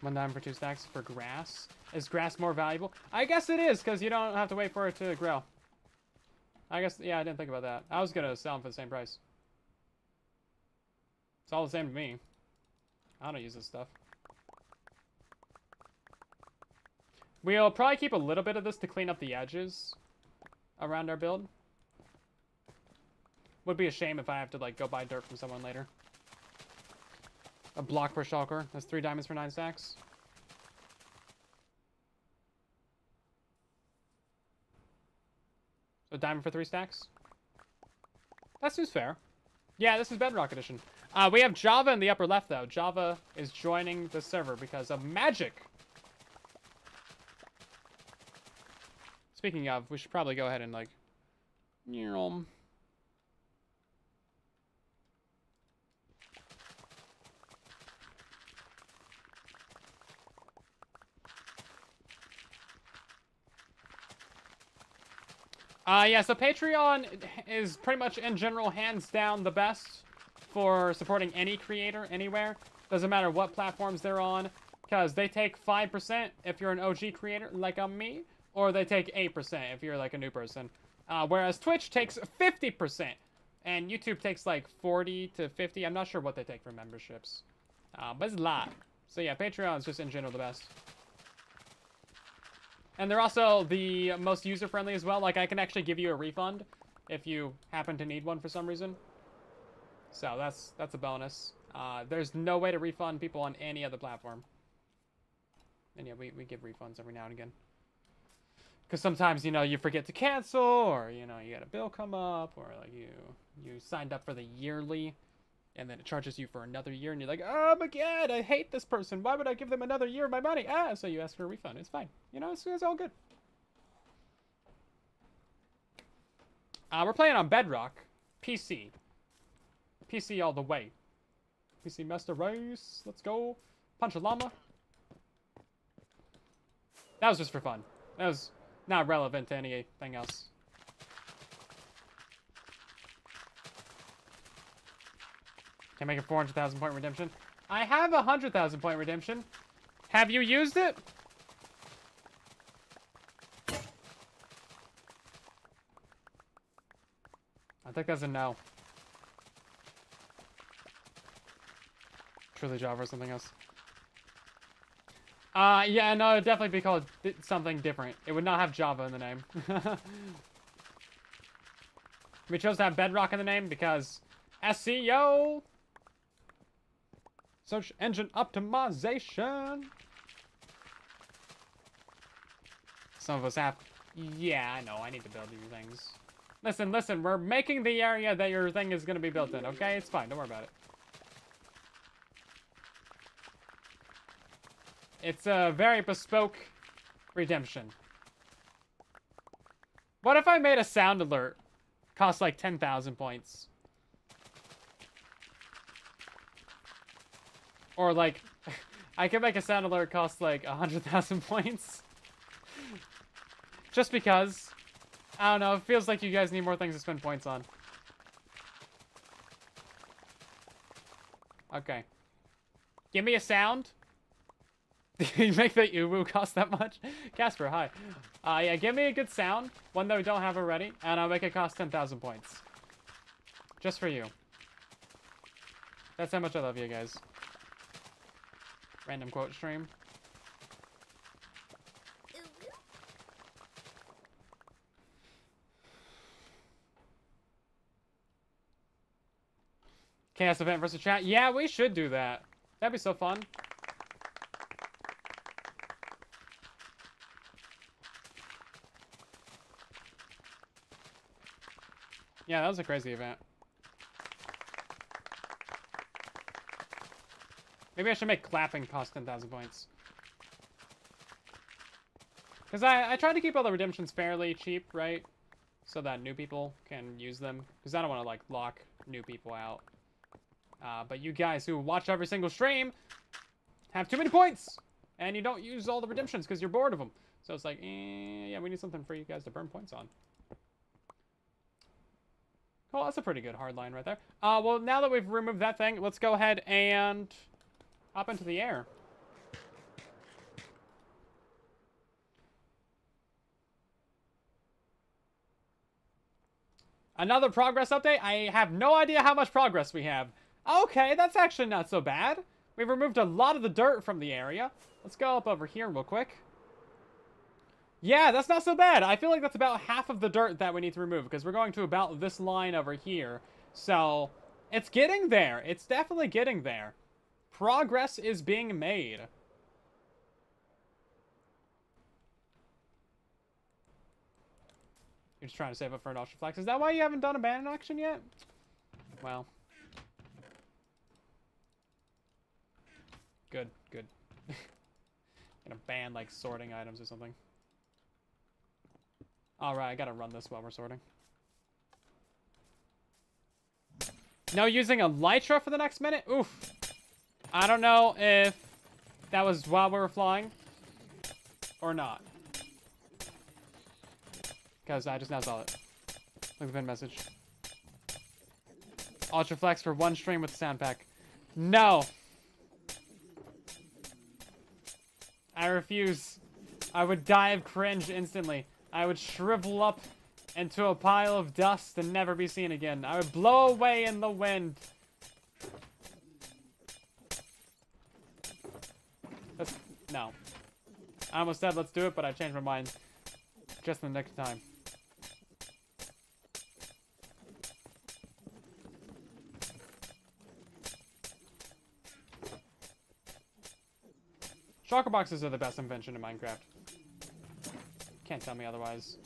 S1: One diamond for 2 stacks for grass. Is grass more valuable? I guess it is, because you don't have to wait for it to grow. I guess, yeah, I didn't think about that. I was going to sell them for the same price. It's all the same to me. I don't use this stuff. We'll probably keep a little bit of this to clean up the edges around our build. Would be a shame if I have to, like, go buy dirt from someone later. A block per shulker. That's 3 diamonds for 9 stacks. So a diamond for 3 stacks. That seems fair. Yeah, this is Bedrock Edition. We have Java in the upper left, though. Java is joining the server because of magic. Speaking of, we should probably go ahead and, like... yeah, so Patreon is pretty much, in general, hands down the best for supporting any creator anywhere. Doesn't matter what platforms they're on, because they take 5% if you're an OG creator, like me, or they take 8% if you're, like, a new person. Whereas Twitch takes 50%, and YouTube takes, like, 40 to 50. I'm not sure what they take for memberships, but it's a lot. So, yeah, Patreon is just, in general, the best. And they're also the most user-friendly as well. Like, I can actually give you a refund if you happen to need one for some reason. So, that's a bonus. There's no way to refund people on any other platform. And yeah, we give refunds every now and again. Because sometimes, you know, you forget to cancel, or, you know, you got a bill come up, or, like, you signed up for the yearly, and then it charges you for another year, and you're like, oh my god, I hate this person. Why would I give them another year of my money? So you ask for a refund. It's fine. You know, it's all good. We're playing on Bedrock. PC. PC all the way. PC Master Race. Let's go. Punch a llama. That was just for fun. That was not relevant to anything else. Can make a 400,000 point redemption. I have a 100,000 point redemption. Have you used it? I think that's a no. Truly Java or something else. Yeah, no, it'd definitely be called something different. It would not have Java in the name. We chose to have Bedrock in the name because SEO. Search engine optimization. Some of us have... Yeah, I know. I need to build these things. Listen, listen. We're making the area that your thing is going to be built in, okay? It's fine. Don't worry about it. It's a very bespoke redemption. What if I made a sound alert? Cost like 10,000 points. Or like, I could make a sound alert cost like 100,000 points. Just because. I don't know, it feels like you guys need more things to spend points on. Okay. Give me a sound. You make the uwu cost that much? Casper, hi. Yeah, give me a good sound. One that we don't have already. And I'll make it cost 10,000 points. Just for you. That's how much I love you guys. Random quote stream. Chaos event versus chat. Yeah, we should do that. That'd be so fun. Yeah, that was a crazy event. Maybe I should make clapping cost 10,000 points. Because I try to keep all the redemptions fairly cheap, right? So that new people can use them. Because I don't want to, like, lock new people out. But you guys who watch every single stream have too many points! And you don't use all the redemptions because you're bored of them. So it's like, yeah, we need something for you guys to burn points on. Cool, that's a pretty good hard line right there. Well, now that we've removed that thing, let's go ahead and hop into the air. Another progress update? I have no idea how much progress we have. Okay, that's actually not so bad. We've removed a lot of the dirt from the area. Let's go up over here real quick. Yeah, that's not so bad. I feel like that's about half of the dirt that we need to remove because we're going to about this line over here. So, it's getting there. It's definitely getting there. Progress is being made. You're just trying to save up for an Ultra Flex. Is that why you haven't done a ban action yet? Well. Good, good. Gonna ban, like, sorting items or something. Alright, I gotta run this while we're sorting. No using a Lytra for the next minute? Oof. I don't know if that was while we were flying or not. Because I just now saw it. Look at the pin message. Ultra Flex for one stream with the sound pack. No! I refuse. I would die of cringe instantly. I would shrivel up into a pile of dust and never be seen again. I would blow away in the wind. No. I almost said let's do it, but I changed my mind. Just in the nick of time. Shulker boxes are the best invention in Minecraft. Can't tell me otherwise.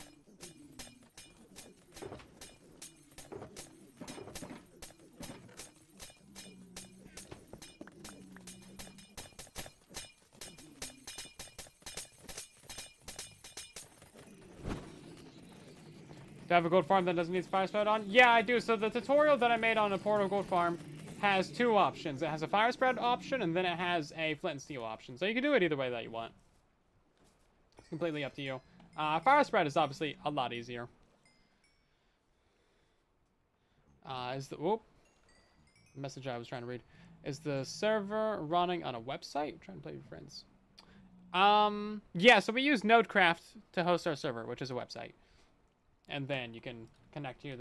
S1: Do I have a gold farm that doesn't need fire spread on? Yeah, I do. So the tutorial that I made on a portal gold farm has two options. It has a fire spread option, and then it has a flint and steel option. So you can do it either way that you want. It's completely up to you. Fire spread is obviously a lot easier. Whoop. Message I was trying to read. Is the server running on a website? I'm trying to play with friends. Yeah, so we use Nodecraft to host our server, which is a website. And then you can connect to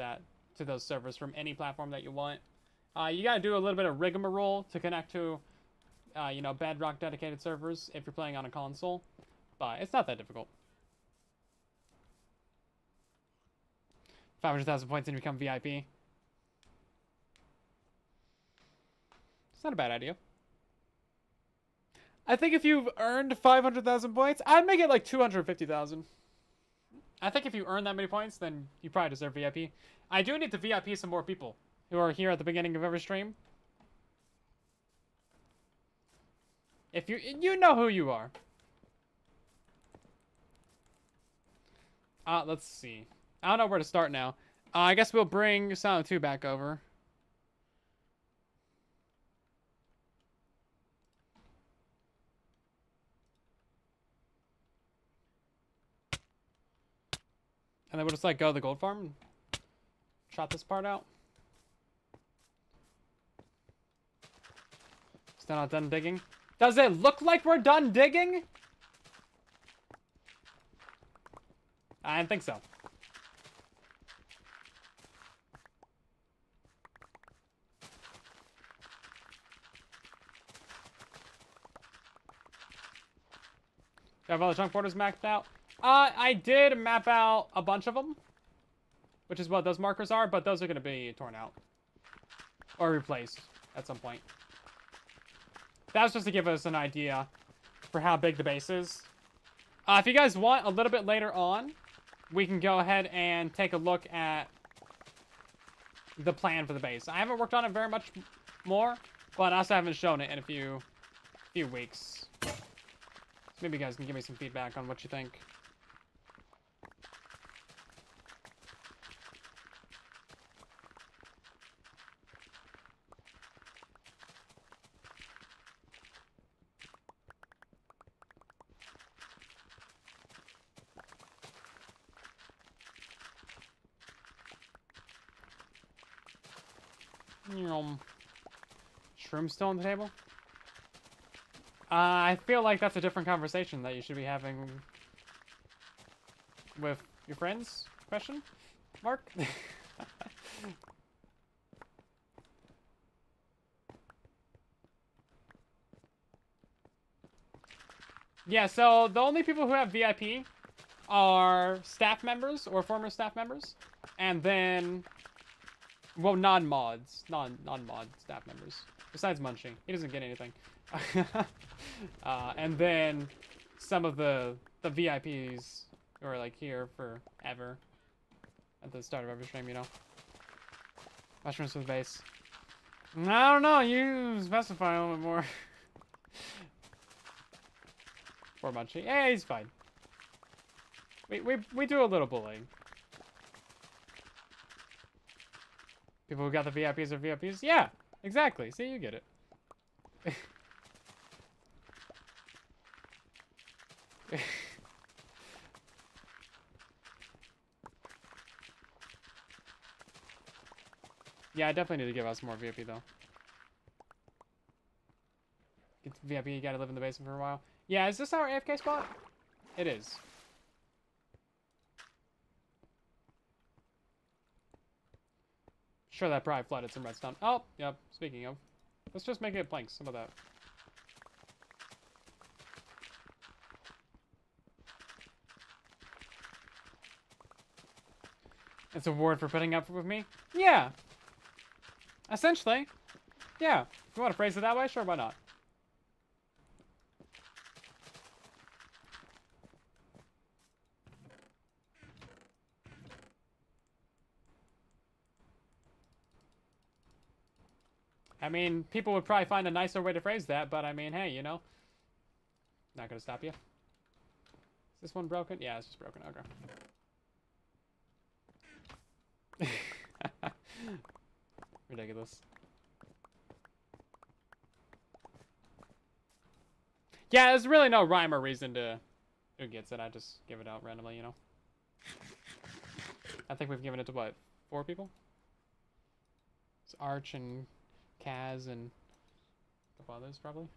S1: those servers from any platform that you want. You gotta do a little bit of rigmarole to connect to, you know, Bedrock dedicated servers if you're playing on a console. But it's not that difficult. 500,000 points and you become VIP. It's not a bad idea. I think if you've earned 500,000 points, I'd make it like 250,000. I think if you earn that many points, then you probably deserve VIP. I do need to VIP some more people who are here at the beginning of every stream. If you know who you are. Let's see. I don't know where to start now. I guess we'll bring Silent 2 back over. And then we'll just like go to the gold farm and trot this part out. Still not done digging. Does it look like we're done digging? I didn't think so. Do you have all the chunk borders mapped out? I did map out a bunch of them, which is what those markers are, but those are going to be torn out or replaced at some point. That was just to give us an idea for how big the base is. If you guys want, a little bit later on, we can go ahead and take a look at the plan for the base. I haven't worked on it very much more, but I also haven't shown it in a few weeks. So maybe you guys can give me some feedback on what you think. Shroom still on the table? I feel like that's a different conversation that you should be having with your friends? Question? Mark? Yeah, so the only people who have VIP are staff members or former staff members, and then, well, non-mods, non-mod staff members. Besides Munchie, he doesn't get anything. And then some of the VIPs who are like here forever at the start of every stream, you know. Mushrooms with base. I don't know. You specify a little bit more. Poor Munchie. Yeah, he's fine. We do a little bullying. People who got the VIPs are VIPs? Yeah, exactly. See, you get it. Yeah, I definitely need to give us more VIP, though. Get VIP, you gotta live in the basement for a while. Yeah, is this our AFK spot? It is. Sure, that probably flooded some redstone. Oh, yep. Speaking of, let's just make it planks. How about that? It's a reward for putting up with me? Yeah. Essentially. Yeah. If you want to phrase it that way, sure, why not? I mean, people would probably find a nicer way to phrase that, but I mean, hey, you know. Not gonna stop you. Is this one broken? Yeah, it's just broken. Okay. Ridiculous. Yeah, there's really no rhyme or reason to who gets it. I just give it out randomly, you know. I think we've given it to, what, 4 people? It's Arch and Kaz and a couple others, probably.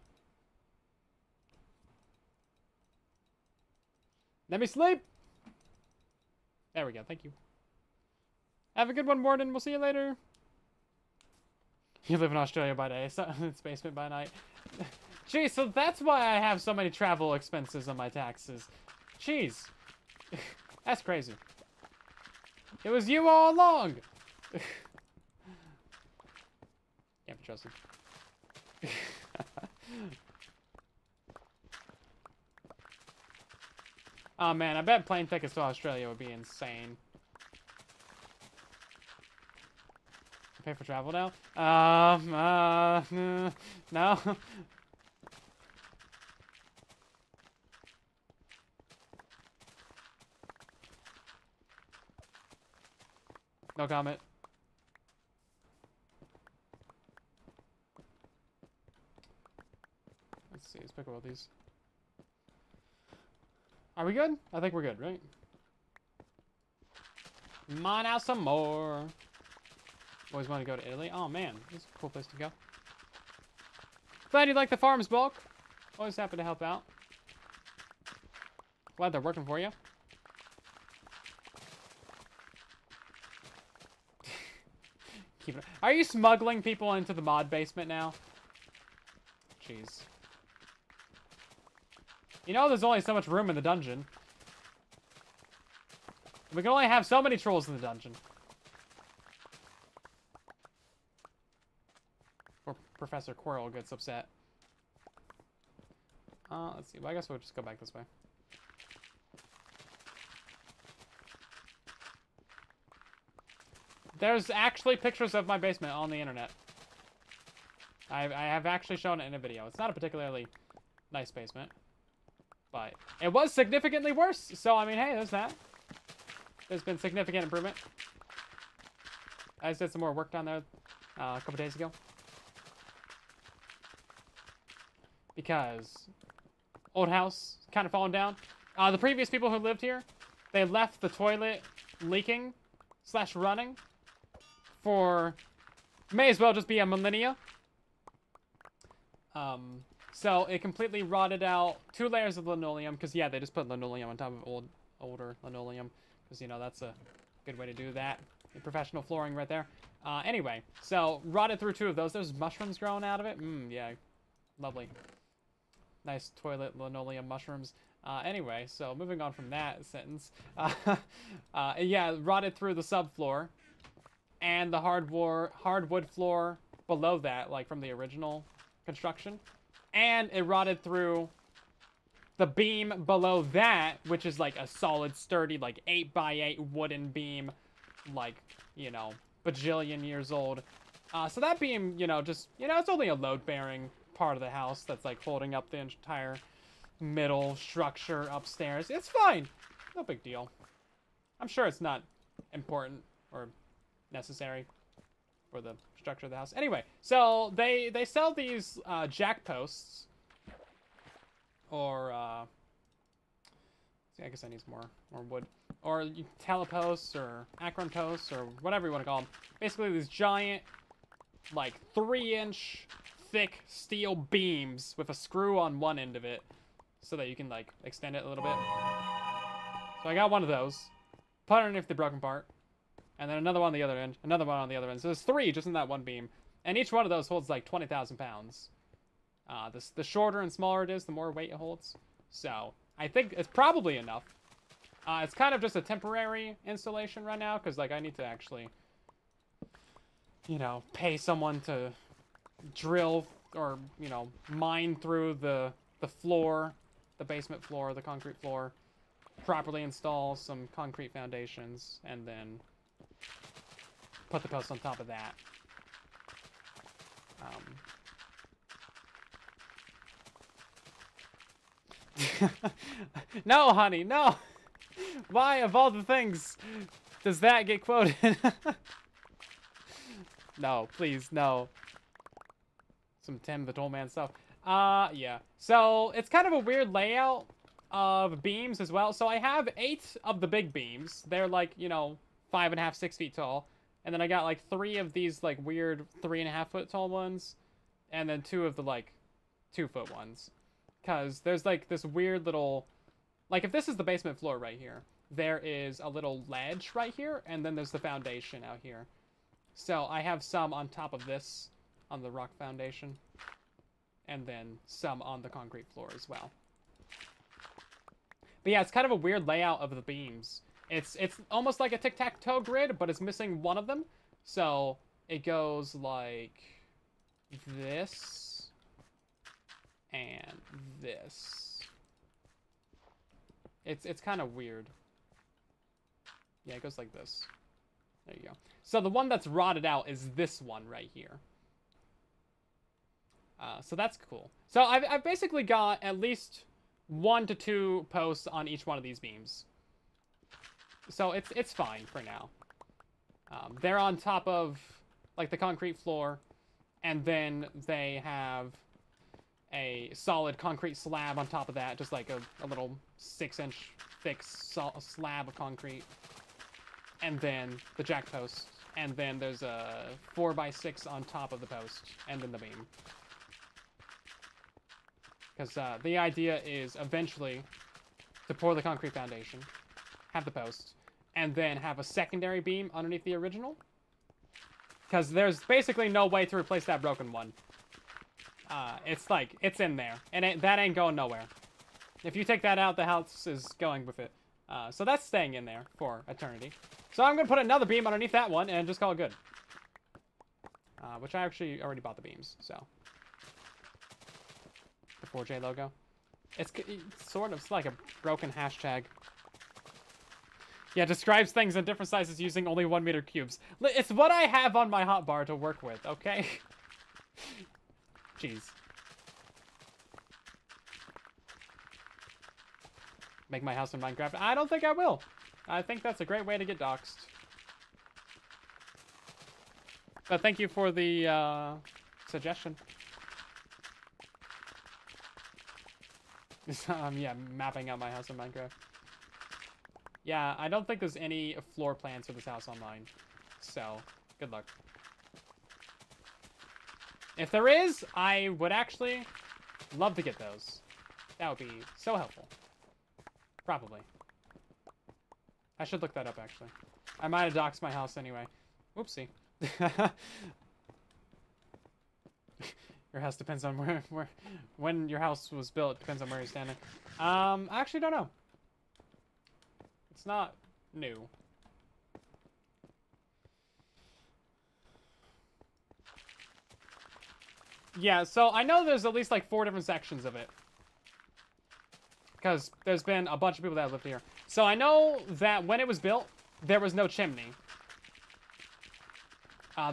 S1: Let me sleep! There we go, thank you. Have a good one, Warden. We'll see you later. You live in Australia by day, so it's basement by night. Jeez, so that's why I have so many travel expenses on my taxes. Jeez. That's crazy. It was you all along! Can't be trusted. Oh man, I bet plane tickets to Australia would be insane. Pay for travel now? No. No comment. Let's see, let's pick up all these. Are we good? I think we're good, right? Mine out some more. Always want to go to Italy. Oh man, this is a cool place to go. Glad you like the farms, bulk. Always happy to help out. Glad they're working for you. Keep it. Are you smuggling people into the mod basement now? Jeez. You know there's only so much room in the dungeon. We can only have so many trolls in the dungeon. Or Professor Quirrell gets upset. Let's see. Well, I guess we'll just go back this way. There's actually pictures of my basement on the internet. I have actually shown it in a video. It's not a particularly nice basement. But it was significantly worse. So, I mean, hey, there's that. There's been significant improvement. I just did some more work down there a couple days ago. Because old house kind of falling down. The previous people who lived here, they left the toilet leaking / running for may as well just be a millennia. So it completely rotted out 2 layers of linoleum because yeah, they just put linoleum on top of older linoleum because you know that's a good way to do that. Professional flooring right there. Anyway, so rotted through 2 of those. There's mushrooms growing out of it. Yeah, lovely. Nice toilet linoleum mushrooms. Anyway, so moving on from that sentence. Yeah, rotted through the subfloor and the hardwood floor below that, like from the original construction. And it rotted through the beam below that, which is like a solid, sturdy, like 8x8 wooden beam, like, you know, bajillion years old. So that beam, you know, just, you know, it's only a load-bearing part of the house that's like holding up the entire middle structure upstairs. It's fine. No big deal. I'm sure it's not important or necessary for the structure of the house. Anyway, so they sell these jack posts or see, I guess I need some more wood, or teleposts or acron posts or whatever you want to call them. Basically these giant like 3-inch thick steel beams with a screw on one end of it so that you can like extend it a little bit. So I got one of those, put it underneath the broken part, and then another one on the other end, another one on the other end. So there's 3 just in that one beam. And each one of those holds like 20,000 pounds. The shorter and smaller it is, the more weight it holds. So I think it's probably enough. It's kind of just a temporary installation right now because like I need to actually, you know, pay someone to drill or, you know, mine through the floor, the basement floor, the concrete floor, properly install some concrete foundations, and then put the post on top of that. No, honey, no! Why, of all the things, does that get quoted? No, please, no. Some Tim the Toll Man stuff. Yeah. So, it's kind of a weird layout of beams as well. So, I have 8 of the big beams. They're like, you know, 5.5, 6 feet tall. And then I got like 3 of these like weird 3.5 foot tall ones. And then 2 of the like 2-foot ones. Because there's like this weird little, like if this is the basement floor right here, there is a little ledge right here. And then there's the foundation out here. So I have some on top of this, on the rock foundation. And then some on the concrete floor as well. But yeah, it's kind of a weird layout of the beams. It's almost like a tic-tac-toe grid, but it's missing one of them. So it goes like this and this. It's kind of weird. Yeah, it goes like this. There you go. So the one that's rotted out is this one right here. So that's cool. So I've basically got at least 1 to 2 posts on each one of these beams. So it's fine for now. They're on top of like the concrete floor, and then they have a solid concrete slab on top of that, just like a little 6-inch thick slab of concrete, and then the jack post, and then there's a 4x6 on top of the post, and then the beam. Because the idea is eventually to pour the concrete foundation, have the post, and then have a secondary beam underneath the original. Because there's basically no way to replace that broken one. It's like, it's in there, and that ain't going nowhere. If you take that out, the house is going with it. So that's staying in there for eternity. So I'm going to put another beam underneath that one and just call it good. Which I actually already bought the beams, so. The 4J logo. It's sort of like a broken hashtag. Yeah, describes things in different sizes using only 1 meter cubes. It's what I have on my hotbar to work with, okay? Jeez. Make my house in Minecraft? I don't think I will. I think that's a great way to get doxxed. But thank you for the suggestion. Yeah, mapping out my house in Minecraft. Yeah, I don't think there's any floor plans for this house online. So, good luck. If there is, I would actually love to get those. That would be so helpful. Probably. I should look that up, actually. I might have doxed my house anyway. Oopsie. Your house depends on when your house was built. Depends on where you're standing. I actually don't know. It's not new. Yeah, so I know there's at least like 4 different sections of it. Because there's been a bunch of people that have lived here. So I know that when it was built, there was no chimney.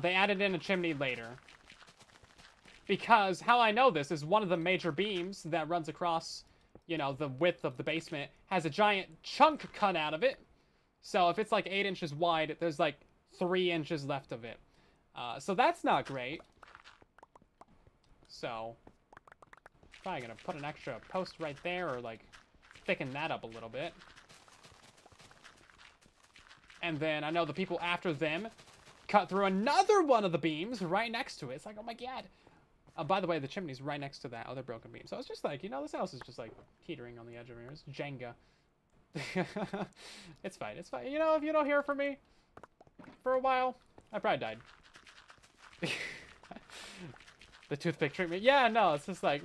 S1: They added in a chimney later. Because how I know this is one of the major beams that runs across, you know, the width of the basement has a giant chunk cut out of it. So if it's like 8 inches wide, there's like 3 inches left of it. So that's not great. So probably gonna put an extra post right there, or like thicken that up a little bit. And then I know the people after them cut through another one of the beams right next to it. It's like, oh my god. By the way, the chimney's right next to that other broken beam. So it's just like, you know, this house is just like teetering on the edge of here. It's Jenga. It's fine. It's fine. You know, if you don't hear from me for a while, I probably died. The toothpick treatment. Yeah, no, it's just like,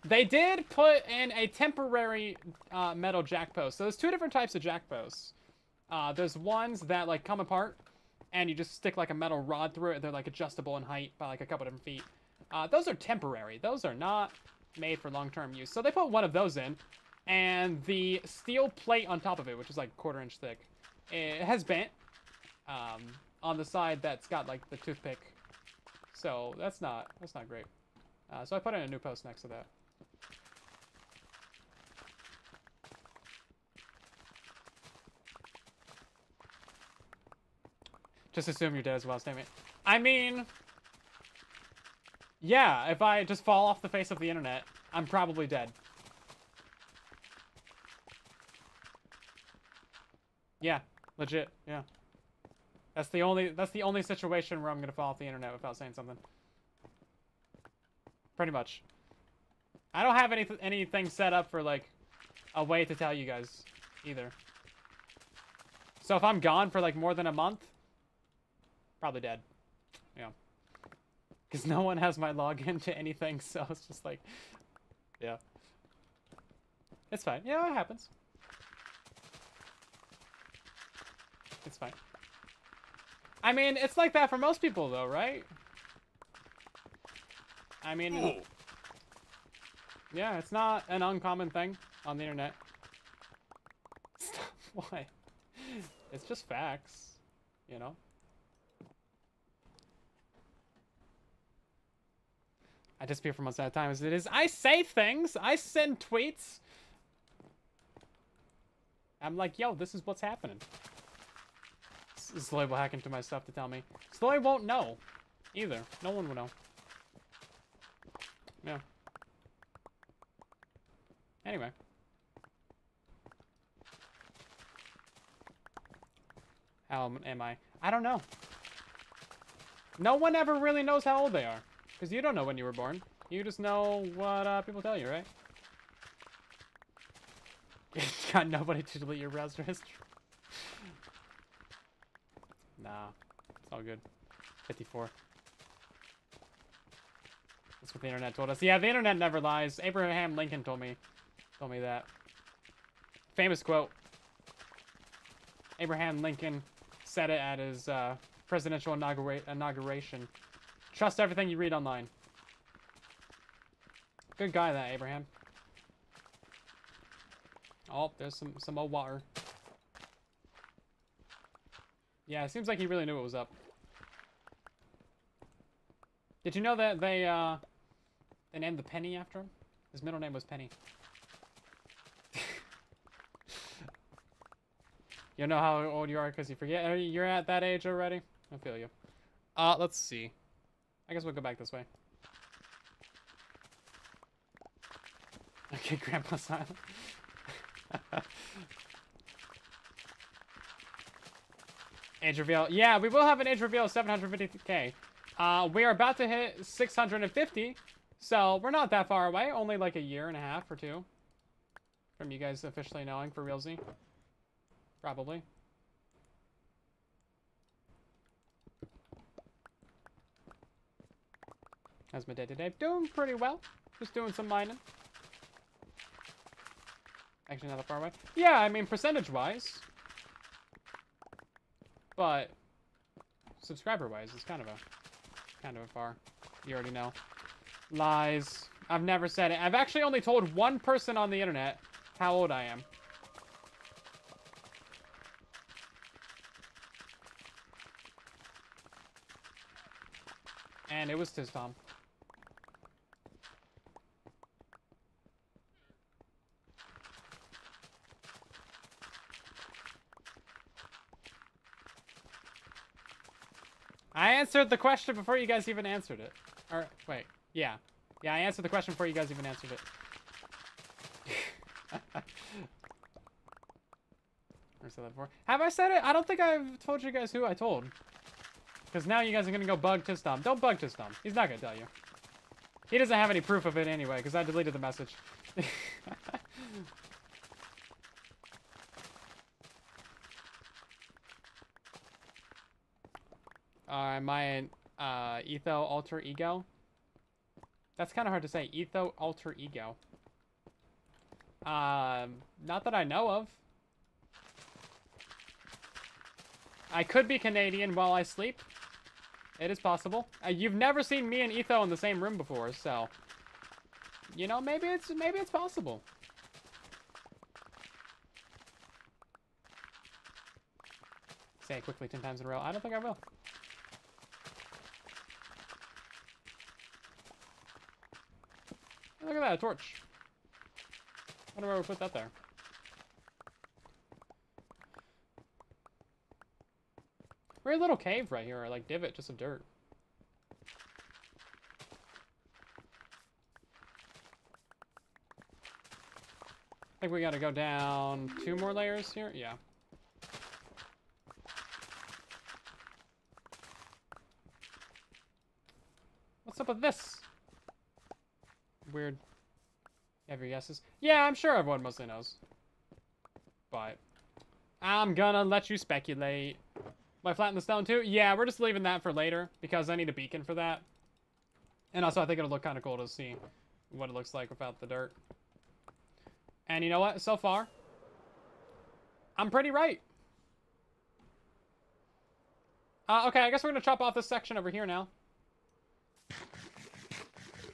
S1: They did put in a temporary metal jack post. So there's 2 different types of jack posts. There's ones that like come apart, and you just stick like a metal rod through it. They're like adjustable in height by like a couple different feet. Those are temporary. Those are not made for long-term use. So they put one of those in, and the steel plate on top of it, which is like 1/4 inch thick, it has bent on the side that's got like the toothpick. So that's not great. So I put in a new post next to that. Just assume you're dead as well, statement. I mean, yeah, if I just fall off the face of the internet, I'm probably dead. Yeah, legit, yeah. That's the only situation where I'm gonna fall off the internet without saying something. Pretty much. I don't have anything set up for like a way to tell you guys either. So if I'm gone for like more than a month, probably dead. Yeah. Because no one has my login to anything, so it's just like, yeah. It's fine. Yeah, it happens. It's fine. I mean, it's like that for most people, though, right? I mean, yeah, it's not an uncommon thing on the internet. What? It's just facts, you know? I disappear for months at a time as it is. I say things! I send tweets! I'm like, yo, this is what's happening. Sloy will hack into my stuff to tell me. Sloy won't know. Either. No one will know. Yeah. Anyway. How am I? I don't know. No one ever really knows how old they are. Because you don't know when you were born. You just know what people tell you, right? It's got nobody to delete your browser history. Nah. It's all good. 54. That's what the internet told us. Yeah, the internet never lies. Abraham Lincoln told me that. Famous quote. Abraham Lincoln said it at his presidential inauguration. Trust everything you read online. Good guy, that Abraham. Oh, there's some old water. Yeah, it seems like he really knew what was up. Did you know that they named the penny after him? His middle name was Penny. You know how old you are because you forget you're at that age already? I feel you. Let's see. I guess we'll go back this way. Okay, Grandpa's silent. Age reveal. Yeah, we will have an age reveal of 750k. We are about to hit 650, so we're not that far away. Only like a year and a half or two from you guys officially knowing for realsy. Probably. How's my day today? Doing pretty well. Just doing some mining. Actually, not that far away. Yeah, I mean, percentage-wise. But subscriber-wise, it's kind of a far. You already know. Lies. I've never said it. I've actually only told one person on the internet how old I am. And it was Tom. I answered the question before you guys even answered it. Or, wait. Yeah. Yeah, I answered the question before you guys even answered it. Never said that before. Have I said it? I don't think I've told you guys who I told. Because now you guys are going to go bug Tistom. Don't bug Tistom. He's not going to tell you. He doesn't have any proof of it anyway, because I deleted the message. My etho alter ego. That's kind of hard to say. Etho alter ego. Not that I know of. I could be Canadian while I sleep. It is possible. You've never seen me and Etho in the same room before, so you know, maybe it's possible. Say it quickly 10 times in a row. I don't think I will. Look at that, a torch. I wonder where we put that there. Very little cave right here, or like divot, just some dirt. I think we gotta go down 2 more layers here. Yeah. What's up with this? Weird. You have your guesses? Yeah, I'm sure everyone mostly knows. But I'm gonna let you speculate. Am I flatten the stone too? Yeah, we're just leaving that for later because I need a beacon for that. And also I think it'll look kind of cool to see what it looks like without the dirt. And you know what? So far, I'm pretty right. Okay, I guess we're gonna chop off this section over here now.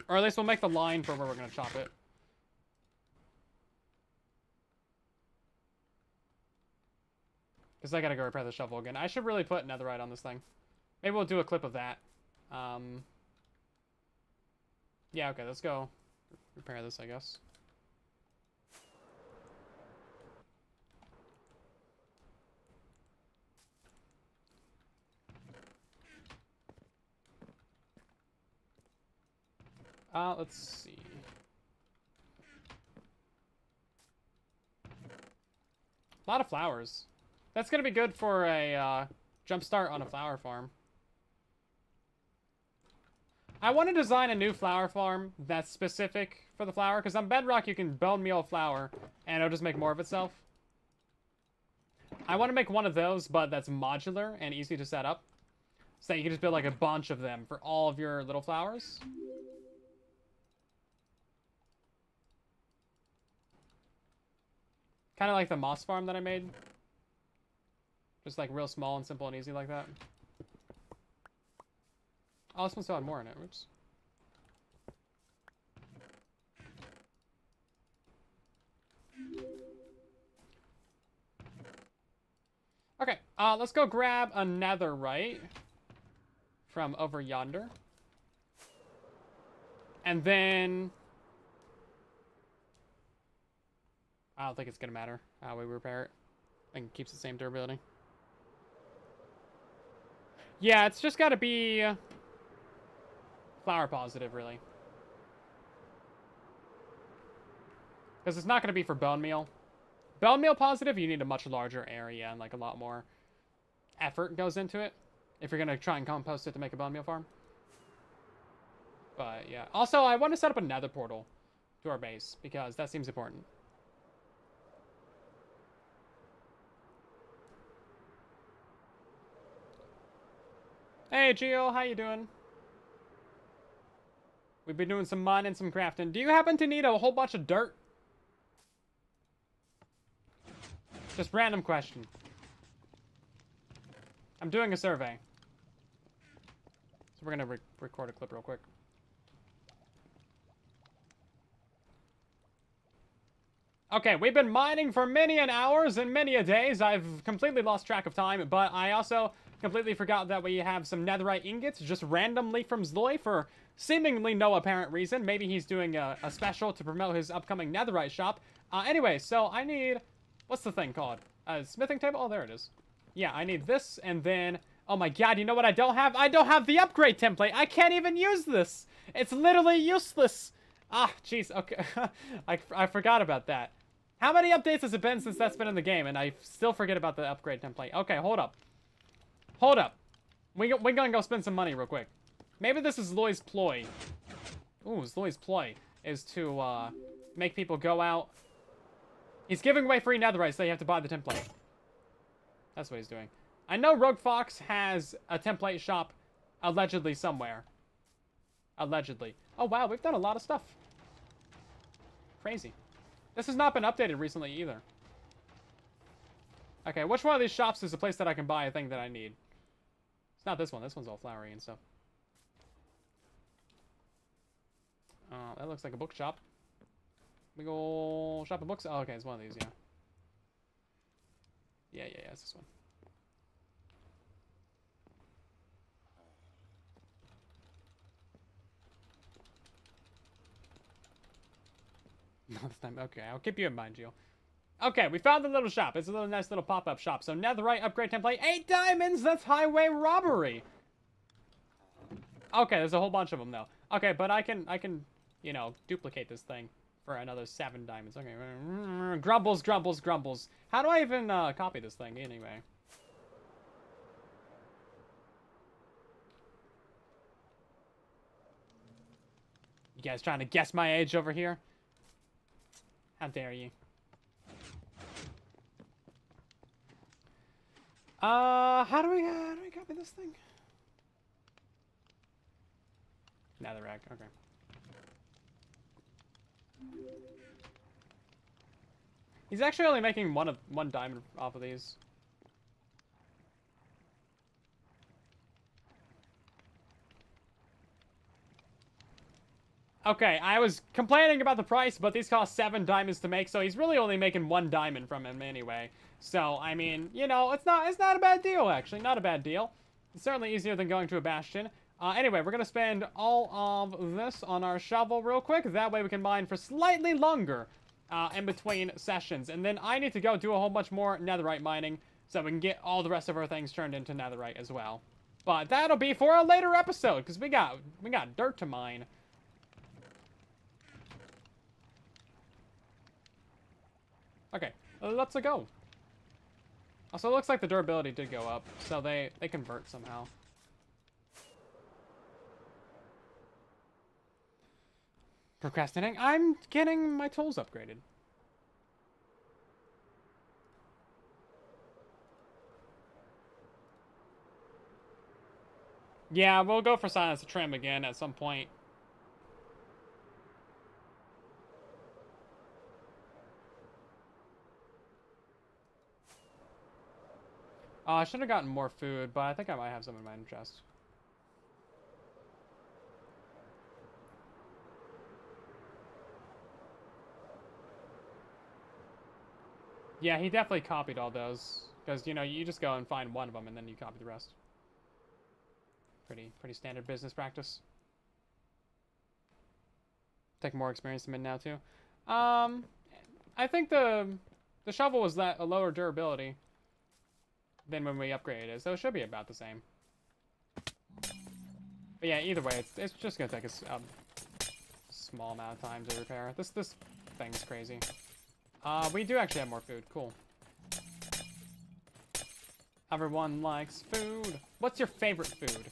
S1: Or at least we'll make the line for where we're gonna chop it. I think we gotta go down 2 more layers here. Yeah. What's up with this? Weird. You have your guesses? Yeah, I'm sure everyone mostly knows. But I'm gonna let you speculate. Because I gotta go repair the shovel again. I should really put netherite on this thing. Maybe we'll do a clip of that. Yeah, okay, let's go repair this, I guess. Let's see. A lot of flowers. That's gonna be good for a jump start on a flower farm. I want to design a new flower farm that's specific for the flower, because on Bedrock you can bone meal a flower, and it'll just make more of itself. I want to make one of those, but that's modular and easy to set up. So you can just build like a bunch of them for all of your little flowers. Kind of like the moss farm that I made. Just like real small and simple and easy like that. Oh, this one still had more in it. Oops. Okay, let's go grab a netherite from over yonder. And then... I don't think it's gonna matter how we repair it. I think it keeps the same durability. Yeah, it's just gotta be... flower positive, really. Because it's not going to be for bone meal. Bone meal positive, you need a much larger area and like a lot more effort goes into it if you're going to try and compost it to make a bone meal farm. But yeah. Also, I want to set up a nether portal to our base because that seems important. Hey, Gio, how you doing? We've been doing some mining, some crafting. Do you happen to need a whole bunch of dirt? Just random question. I'm doing a survey. So we're going to record a clip real quick. Okay, we've been mining for many an hours and many a days. I've completely lost track of time, but I also completely forgot that we have some netherite ingots just randomly from Zloy for seemingly no apparent reason. Maybe he's doing a special to promote his upcoming netherite shop. Anyway, so I need... What's the thing called? A smithing table? Oh, there it is. Yeah, I need this, and then... Oh my god, you know what I don't have? I don't have the upgrade template! I can't even use this! It's literally useless! Ah, jeez, okay. I forgot about that. How many updates has it been since that's been in the game? And I still forget about the upgrade template. Okay, hold up. Hold up. We're gonna go spend some money real quick. Maybe this is Loy's ploy. Ooh, Loy's ploy is to make people go out. He's giving away free netherite, so you have to buy the template. That's what he's doing. I know Rogue Fox has a template shop allegedly somewhere. Allegedly. Oh, wow, we've done a lot of stuff. Crazy. This has not been updated recently either. Okay, which one of these shops is the place that I can buy a thing that I need? It's not this one. This one's all flowery and stuff. That looks like a bookshop. Big ol' shop of books. Oh, okay, it's one of these, yeah. Yeah, it's this one. Not this time. Okay, I'll keep you in mind, Gio. Okay, we found the little shop. It's a little nice little pop-up shop. So netherite upgrade template, 8 diamonds. That's highway robbery. Okay, there's a whole bunch of them though. Okay, but I can, you know, duplicate this thing for another 7 diamonds. Okay, grumbles, grumbles, grumbles. How do I even copy this thing anyway? You guys trying to guess my age over here? How dare you? How do we copy this thing? Netherrack, okay. He's actually only making one diamond off of these. Okay, I was complaining about the price, but these cost 7 diamonds to make, so he's really only making 1 diamond from him anyway. So, I mean, you know, it's not a bad deal, actually. Not a bad deal. It's certainly easier than going to a bastion. Anyway, we're going to spend all of this on our shovel real quick. That way we can mine for slightly longer in between sessions. And then I need to go do a whole bunch more netherite mining so we can get all the rest of our things turned into netherite as well. But that'll be for a later episode, because we got dirt to mine. Okay, let's go. Also, it looks like the durability did go up, so they convert somehow. Procrastinating? I'm getting my tools upgraded. Yeah, we'll go for silence to trim again at some point. I should have gotten more food, but I think I might have some in my chest. Yeah, he definitely copied all those. Because, you know, you just go and find one of them and then you copy the rest. Pretty standard business practice. Take more experience to min now, too. I think the shovel was a lower durability than when we upgraded it, so it should be about the same. But yeah, either way, it's just gonna take a small amount of time to repair. This thing's crazy. We do actually have more food. Cool. Everyone likes food. What's your favorite food?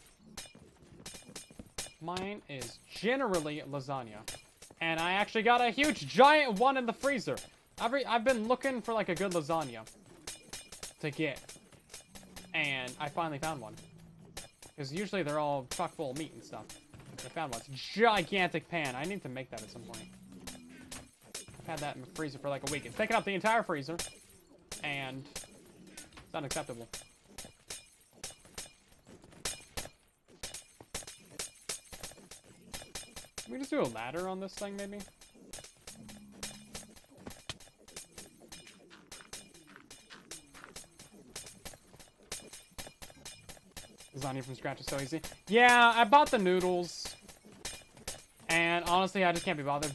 S1: Mine is generally lasagna. And I actually got a huge giant one in the freezer. I've been looking for like a good lasagna to get. And I finally found one. Because usually they're all chock full of meat and stuff. I found one. It's a gigantic pan. I need to make that at some point. I've had that in the freezer for like a week. It's taken up the entire freezer. And it's unacceptable. Can we just do a ladder on this thing, maybe? Lasagna from scratch is so easy. Yeah, I bought the noodles. And honestly, I just can't be bothered.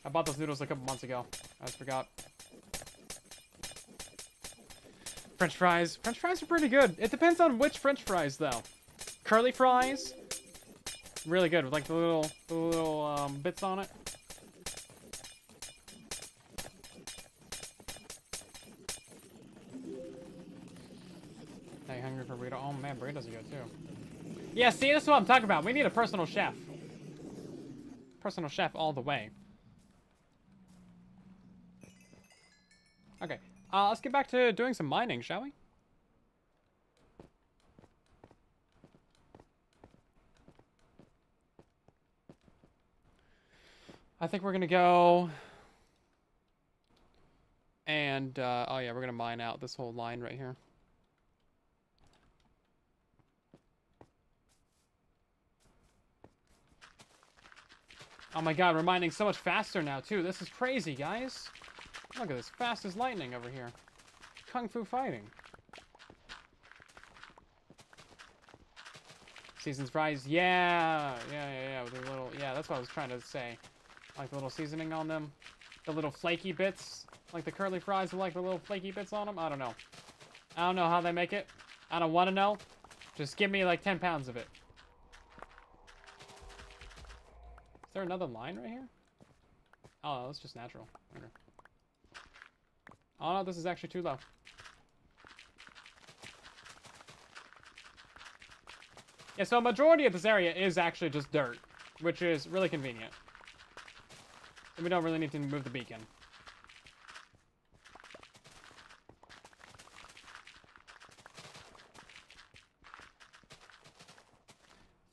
S1: I bought those noodles a couple months ago. I just forgot. French fries. French fries are pretty good. It depends on which French fries, though. Curly fries. Really good with like the little bits on it. Hey, hungry for burrito? Oh man, burritos are good too. Yeah, see, this is what I'm talking about. We need a personal chef. Personal chef all the way. Okay, let's get back to doing some mining, shall we? I think we're gonna go and oh yeah, we're gonna mine out this whole line right here. Oh my god, we're mining so much faster now too. This is crazy, guys. Look at this, fast as lightning over here. Kung Fu fighting. Seasons fries, yeah, with a little, yeah, that's what I was trying to say. Like the little seasoning on them. The little flaky bits. Like the curly fries with like the little flaky bits on them. I don't know. I don't know how they make it. I don't want to know. Just give me like 10 pounds of it. Is there another line right here? Oh, that's just natural. Okay. Oh no, this is actually too low. Yeah, so a majority of this area is actually just dirt. Which is really convenient. We don't really need to move the beacon.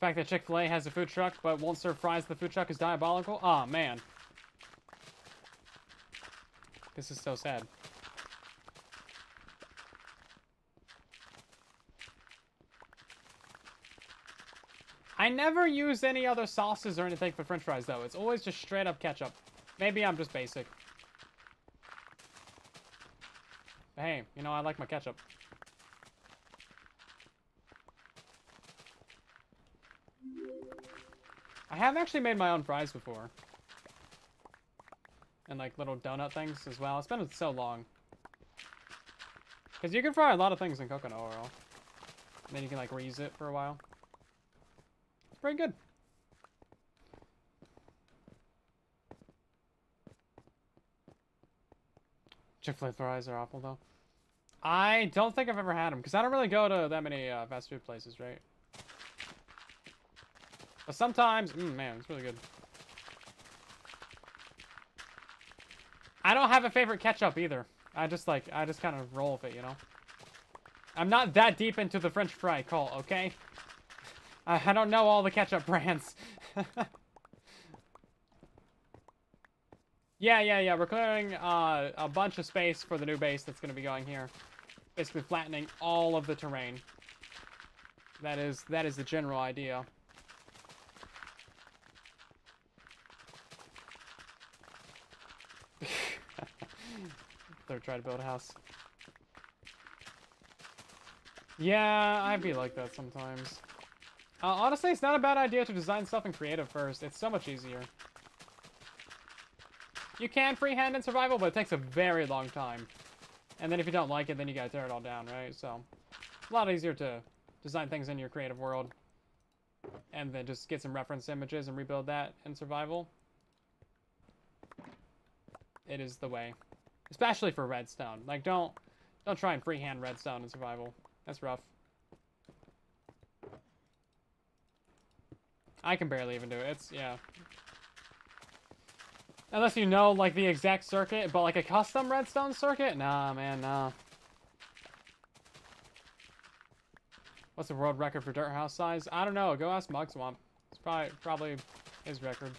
S1: The fact that Chick-fil-A has a food truck but won't serve fries at the food truck is diabolical. Aw, man. This is so sad. I never use any other sauces or anything for french fries, though. It's always just straight up ketchup. Maybe I'm just basic. But hey, you know, I like my ketchup. I have actually made my own fries before. And like little donut things as well. It's been so long. Because you can fry a lot of things in coconut oil. And then you can like reuse it for a while. It's pretty good. Chick-fil-A fries are awful though. I don't think I've ever had them. Because I don't really go to that many fast food places, right? But sometimes, man, it's really good. I don't have a favorite ketchup either. I just kind of roll with it, you know? I'm not that deep into the French fry cult, okay? I don't know all the ketchup brands. Yeah. We're clearing a bunch of space for the new base that's going to be going here. Basically flattening all of the terrain. That is the general idea. They're trying to build a house. Yeah, I'd be like that sometimes. Honestly, it's not a bad idea to design stuff in creative first. It's so much easier. You can freehand in survival, but it takes a very long time. And then if you don't like it, then you gotta tear it all down, right? So, a lot easier to design things in your creative world. And then just get some reference images and rebuild that in survival. It is the way. Especially for redstone. Like, don't try and freehand redstone in survival. That's rough. I can barely even do it. It's, yeah. Unless you know, like, the exact circuit, but, like, a custom redstone circuit? Nah, man, nah. What's the world record for dirt house size? I don't know. Go ask Mug Swamp. It's probably his record.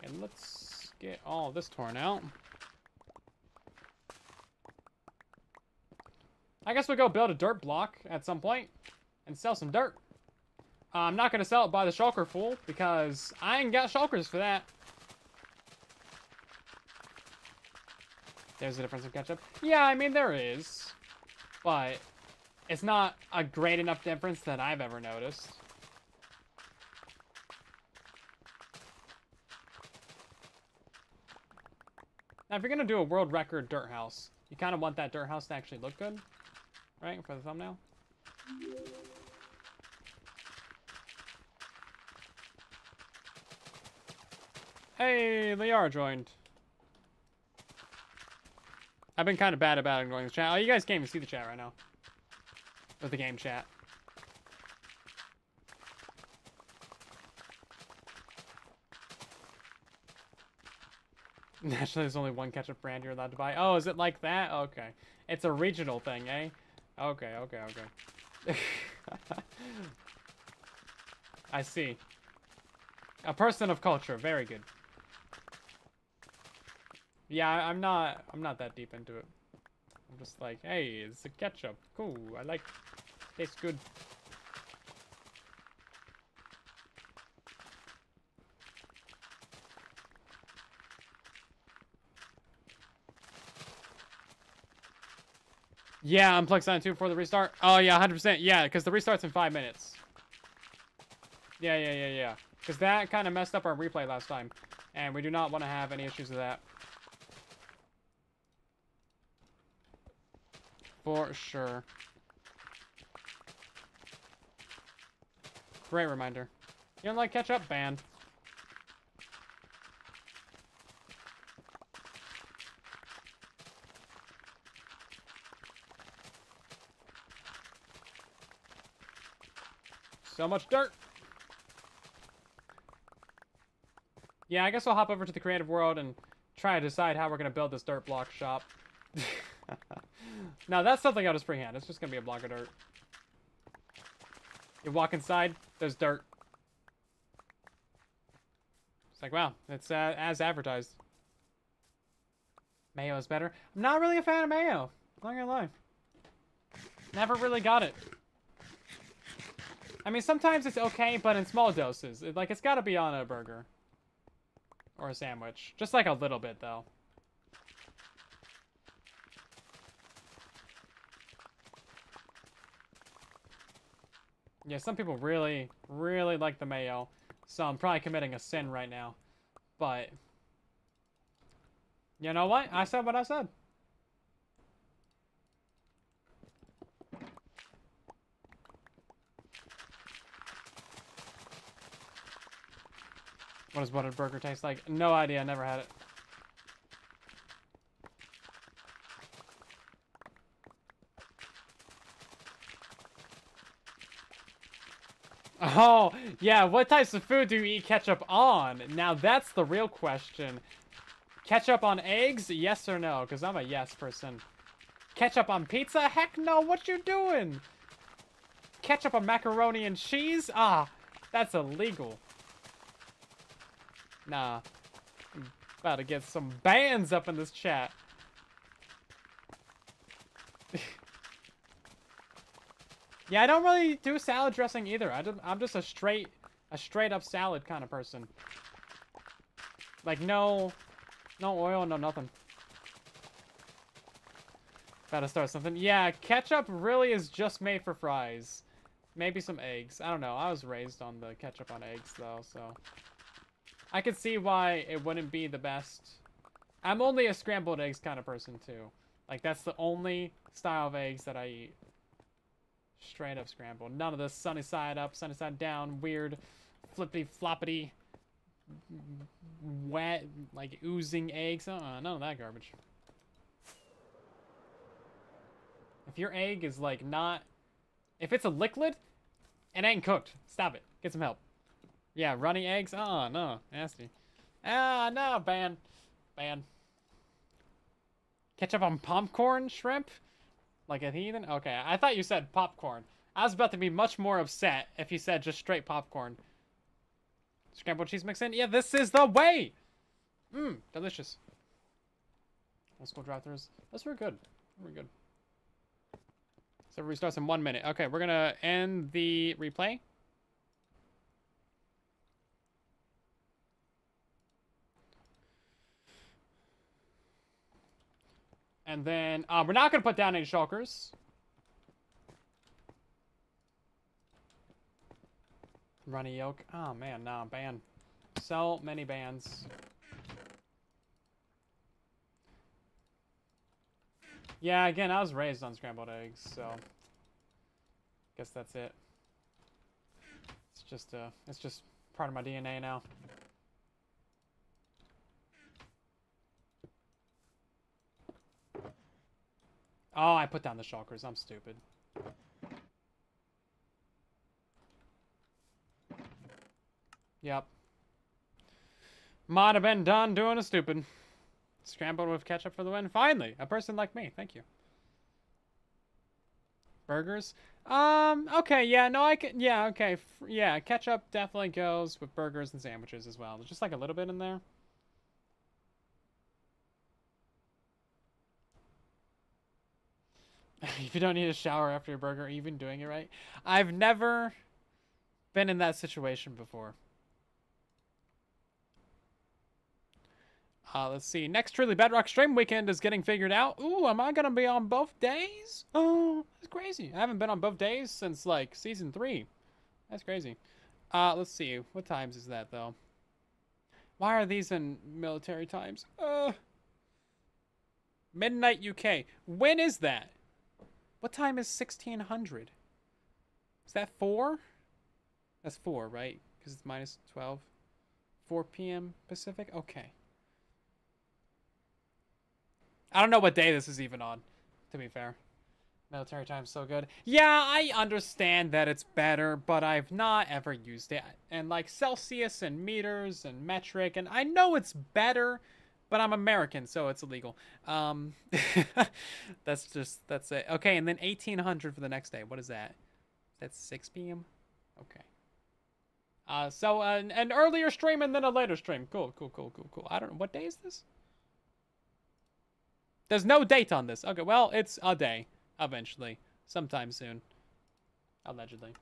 S1: And let's get all of this torn out. I guess we'll go build a dirt block at some point and sell some dirt. I'm not going to sell it by the shulker full because I ain't got shulkers for that. There's a difference in ketchup. Yeah, I mean, there is. But it's not a great enough difference that I've ever noticed. Now, if you're going to do a world record dirt house, you kind of want that dirt house to actually look good. Right, for the thumbnail. Hey, Liara joined. I've been kind of bad about ignoring the chat. Oh, you guys can't even see the chat right now. Or the game chat. Naturally, there's only one ketchup brand you're allowed to buy. Oh, is it like that? Okay. It's a regional thing, eh? Okay. I see. A person of culture. Very good. Yeah, I'm not that deep into it. I'm just like, hey, it's a ketchup. Cool. I like it. Tastes good. Yeah, unplug Silent 2 before the restart. Oh, yeah, 100%. Yeah, because the restart's in 5 minutes. Yeah. Because that kind of messed up our replay last time. And we do not want to have any issues with that. For sure. Great reminder. You don't like ketchup? Banned. So much dirt. Yeah, I guess I'll hop over to the creative world and try to decide how we're going to build this dirt block shop. No, that's something I'll just freehand. It's just going to be a block of dirt. You walk inside, there's dirt. It's like, wow, it's as advertised. Mayo is better. I'm not really a fan of mayo. Not gonna lie. Never really got it. I mean, sometimes it's okay, but in small doses. Like, it's gotta be on a burger. Or a sandwich. Just like a little bit, though. Yeah, some people really, really like the mayo. So I'm probably committing a sin right now. But... you know what? I said what I said. What does buttered burger taste like? No idea. Never had it. Oh, yeah. What types of food do you eat ketchup on? Now, that's the real question. Ketchup on eggs? Yes or no? Because I'm a yes person. Ketchup on pizza? Heck no. What you doing? Ketchup on macaroni and cheese? Ah, that's illegal. Nah. I'm about to get some bans up in this chat. Yeah, I don't really do salad dressing either. I'm just a straight up salad kind of person. Like, no oil, no nothing. Gotta start something. Yeah, ketchup really is just made for fries. Maybe some eggs. I don't know. I was raised on the ketchup on eggs, though, so... I could see why it wouldn't be the best. I'm only a scrambled eggs kind of person, too. Like, that's the only style of eggs that I eat. Straight up scrambled. None of this sunny side up, sunny side down, weird, flippity floppity, wet, like oozing eggs. None of that garbage. If your egg is like not, if it's a liquid, it ain't cooked. Stop it. Get some help. Yeah, runny eggs. Oh no, nasty. Ah no, ban. Ketchup on popcorn shrimp. Like a heathen? Okay, I thought you said popcorn. I was about to be much more upset if you said just straight popcorn. Scrambled cheese mix in? Yeah, this is the way! Mmm, delicious. Old school drive-thrus. Those were good. Very good. So restarts in 1 minute. Okay, we're gonna end the replay. And then, we're not gonna put down any shulkers. Runny yolk. Oh, man, no, ban. So many bans. Yeah, again, I was raised on scrambled eggs, so... guess that's it. It's just part of my DNA now. Oh, I put down the shulkers. I'm stupid. Yep. Might have been done doing a stupid. Scrambled with ketchup for the win. Finally, a person like me. Thank you. Burgers? Okay, yeah, no, I can, yeah, okay. Yeah, ketchup definitely goes with burgers and sandwiches as well. There's just like a little bit in there. If you don't need a shower after your burger, even doing it right. I've never been in that situation before. Let's see. Next Truly Bedrock stream weekend is getting figured out. Ooh, am I going to be on both days? Oh, that's crazy. I haven't been on both days since, like, Season 3. That's crazy. Let's see. What times is that, though? Why are these in military times? Midnight UK. When is that? What time is 1600? Is that 4? That's 4, right? Because it's minus 12. 4 p.m. Pacific? Okay. I don't know what day this is even on, to be fair. Military time's so good. Yeah, I understand that it's better, but I've not ever used it. And like Celsius and meters and metric, and I know it's better, but I'm American, so it's illegal. That's it. Okay, and then 1800 for the next day. What is that? Is that 6 p.m.? Okay. So an earlier stream and then a later stream. Cool. I don't know. What day is this? There's no date on this. Okay, well, it's a day. Eventually. Sometime soon. Allegedly.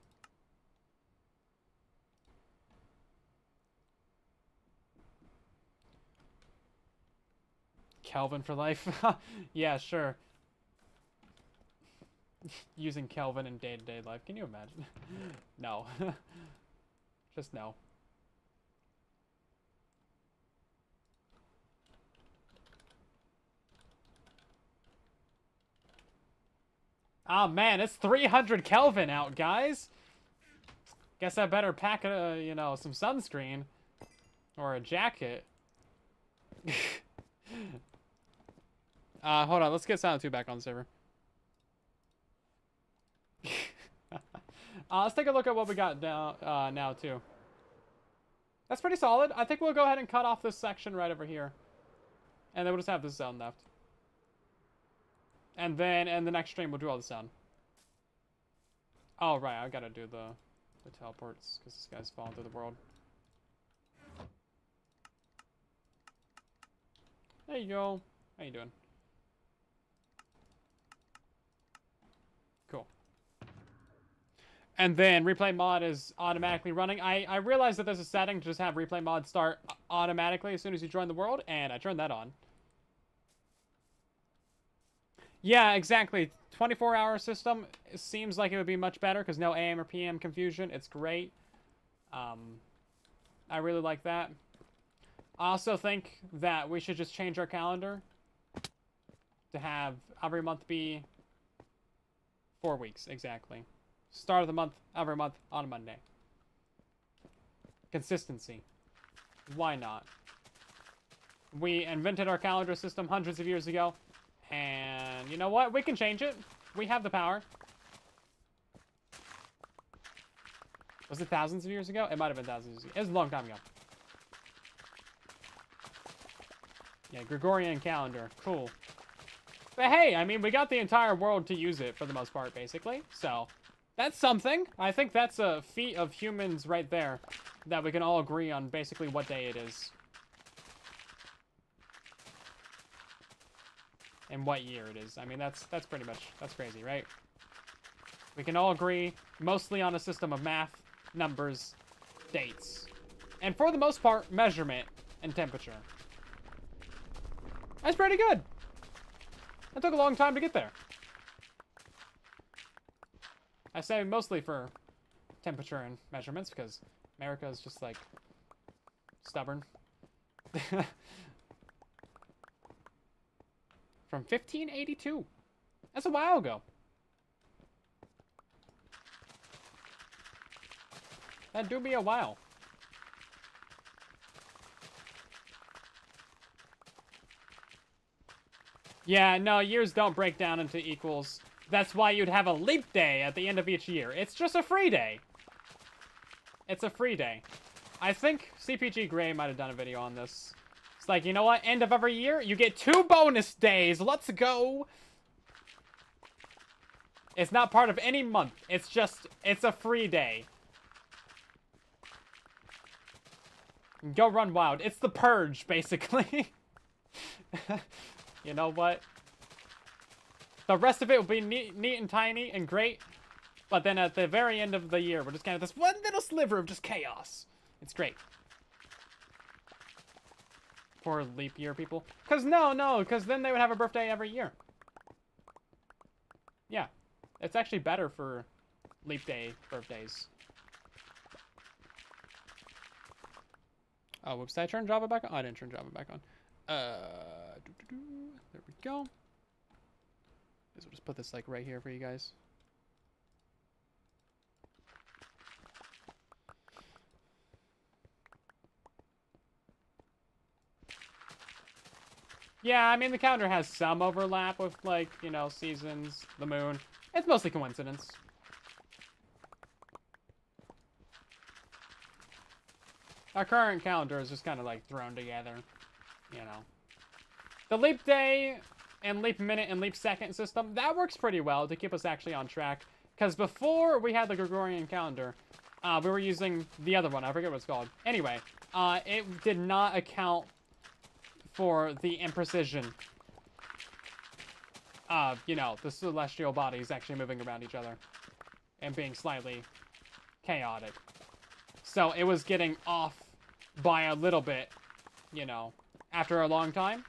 S1: Kelvin for life? Yeah, sure. Using Kelvin in day-to-day life. Can you imagine? No. Just no. Oh man, it's 300 Kelvin out, guys. Guess I better pack, you know, some sunscreen. Or a jacket. Hold on, let's get Silent 2 back on the server. Let's take a look at what we got now, too. That's pretty solid. I think we'll go ahead and cut off this section right over here. And then we'll just have this zone left. And then in the next stream, we'll do all the sound. Oh, right. I gotta do the teleports, because this guy's falling through the world. There you go. How you doing? Cool. And then replay mod is automatically running. I realized that there's a setting to just have replay mod start automatically as soon as you join the world, and I turned that on. Yeah, exactly. 24-hour system seems like it would be much better because no AM or PM confusion. It's great. I really like that. I also think that we should just change our calendar to have every month be 4 weeks, exactly. Start of the month, every month, on a Monday. Consistency. Why not? We invented our calendar system hundreds of years ago. And you know what? We can change it. We have the power. Was it thousands of years ago? It might have been thousands of years ago. It was a long time ago. Yeah, Gregorian calendar. Cool. But hey, I mean, we got the entire world to use it for the most part, basically. So, that's something. I think that's a feat of humans right there. That we can all agree on basically what day it is. And what year it is. I mean, that's pretty much, that's crazy, right? We can all agree mostly on a system of math, numbers, dates. And for the most part, measurement and temperature. That's pretty good. That took a long time to get there. I say mostly for temperature and measurements because America is just like stubborn. From 1582. That's a while ago. That do be a while. Yeah, no, years don't break down into equals. That's why you'd have a leap day at the end of each year. It's just a free day. It's a free day. I think CPG Gray might have done a video on this. It's like, you know what? End of every year, you get 2 bonus days. Let's go. It's not part of any month. It's just, it's a free day. Go run wild. It's the purge, basically. You know what? The rest of it will be neat and tiny and great. But then at the very end of the year, we're just kind of this one little sliver of just chaos. It's great. For leap year people. Because because then they would have a birthday every year. Yeah. It's actually better for leap day birthdays. Oh, whoops, did I turn Java back on? Oh, I didn't turn Java back on. There we go. We'll just put this like right here for you guys. Yeah, I mean, the calendar has some overlap with, like, you know, seasons, the moon. It's mostly coincidence. Our current calendar is just kind of, like, thrown together, you know. The leap day and leap minute and leap second system, that works pretty well to keep us actually on track. Because before we had the Gregorian calendar, we were using the other one. I forget what it's called. Anyway, it did not account for the imprecision you know, the celestial bodies actually moving around each other and being slightly chaotic. So it was getting off by a little bit, you know, after a long time.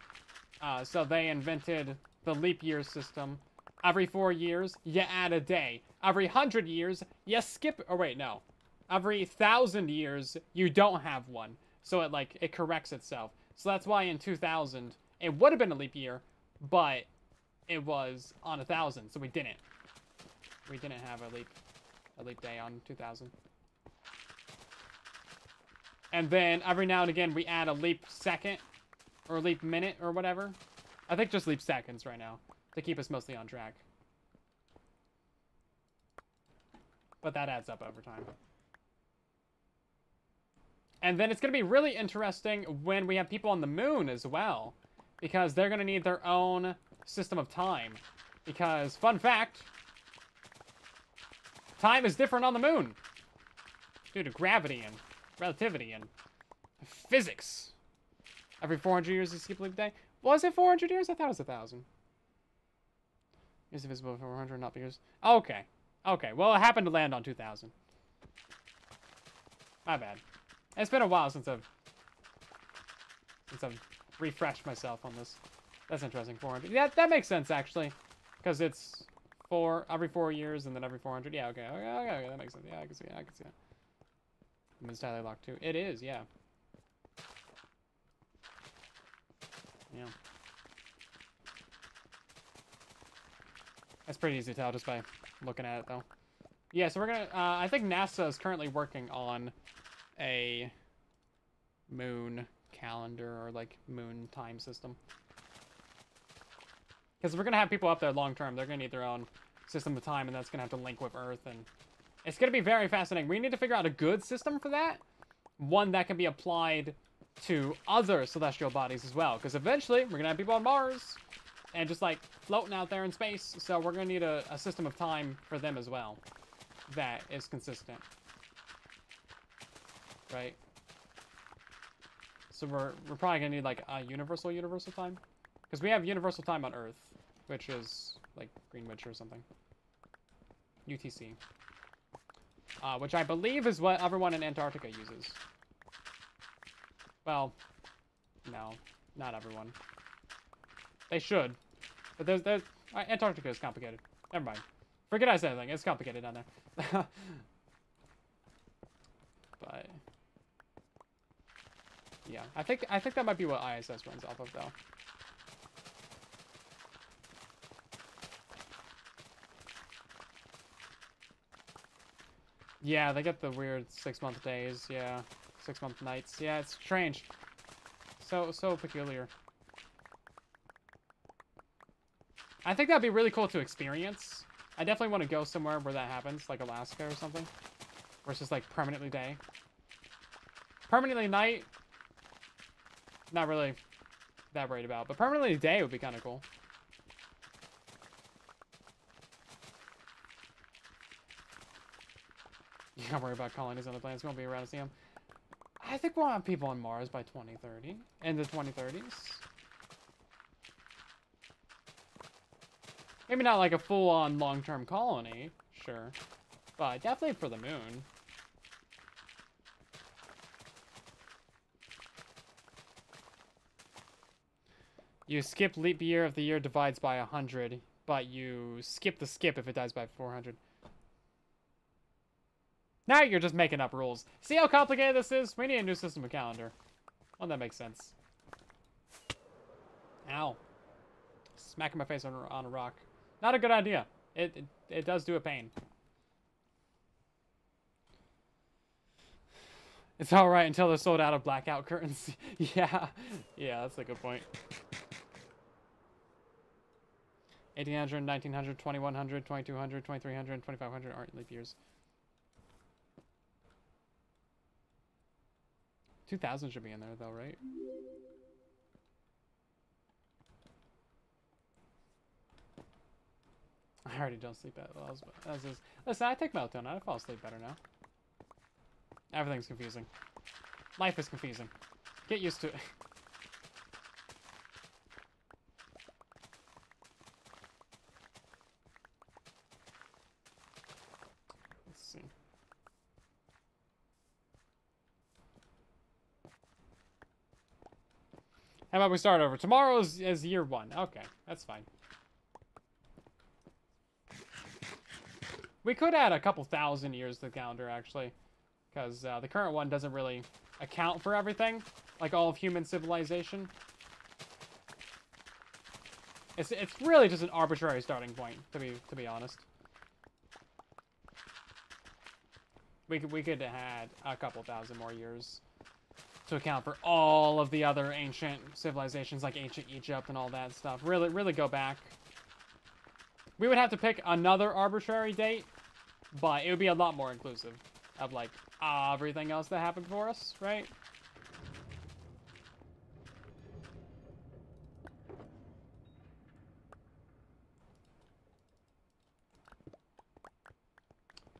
S1: So they invented the leap year system. Every 4 years, you add a day. Every 100 years, you skip... Or wait, no. Every 1,000 years, you don't have one. So it, like, it corrects itself. So that's why in 2000, it would have been a leap year, but it was on 1,000, so we didn't. We didn't have a leap day on 2000. And then every now and again, we add a leap second or leap minute or whatever. I think just leap seconds right now to keep us mostly on track. But that adds up over time. And then it's going to be really interesting when we have people on the moon as well. Because they're going to need their own system of time. Because, fun fact, time is different on the moon. Due to gravity and relativity and physics. Every 400 years you skip a leap day. Was it 400 years? I thought it was 1,000. Is divisible for 400, not because... Okay. Okay, well, it happened to land on 2,000. My bad. It's been a while since I've refreshed myself on this. That's interesting, 400. Yeah, that makes sense, actually. Because it's every 4 years and then every 400. Yeah, okay, that makes sense. Yeah, I can see that. It's entirely locked, too. It is, yeah. Yeah. That's pretty easy to tell just by looking at it, though. Yeah, so we're gonna... I think NASA is currently working on a moon calendar or, like, moon time system. Because we're gonna have people up there long term. They're gonna need their own system of time, and that's gonna have to link with Earth, and it's gonna be very fascinating. We need to figure out a good system for that. One that can be applied to other celestial bodies as well. Because eventually, we're gonna have people on Mars and just, like, floating out there in space. So we're gonna need a system of time for them as well that is consistent. Right? So we're probably gonna need, like, a universal time. Because we have universal time on Earth, which is, like, Greenwich or something. UTC. Which I believe is what everyone in Antarctica uses. Well, no, not everyone. They should. But there's Antarctica is complicated. Never mind. Forget I said anything. It's complicated down there. But yeah, I think that might be what ISS runs off of, though. Yeah, they get the weird 6-month days. Yeah, 6-month nights. Yeah, it's strange. So peculiar. I think that'd be really cool to experience. I definitely want to go somewhere where that happens, like Alaska or something, where it's just like permanently day. Permanently night, not really that worried about, but permanently day would be kind of cool. You don't worry about colonies on the planets. We won't be around to see them. I think we'll have people on Mars by 2030. In the 2030s. Maybe not like a full-on long-term colony. Sure. But definitely for the moon. You skip leap year if the year divides by 100. But you skip the skip if it dies by 400. Now you're just making up rules. See how complicated this is? We need a new system of calendar. Well, that makes sense. Ow. Smacking my face on a rock. Not a good idea. It does do a pain. It's alright until they're sold out of blackout curtains. Yeah. Yeah, that's a good point. 1800, 1900, 2100, 2200, 2300, and 2500 aren't leap years. 2000 should be in there, though, right? I already don't sleep that well. Listen, I take melatonin. I fall asleep better now. Everything's confusing. Life is confusing. Get used to it. How about we start over? Tomorrow is year 1. Okay, that's fine. We could add a couple thousand years to the calendar, actually. Because the current one doesn't really account for everything. Like all of human civilization. It's really just an arbitrary starting point, to be honest. We could add a couple thousand more years to account for all of the other ancient civilizations, like ancient Egypt and all that stuff. Really go back. We would have to pick another arbitrary date, but it would be a lot more inclusive of, like, everything else that happened for us, right?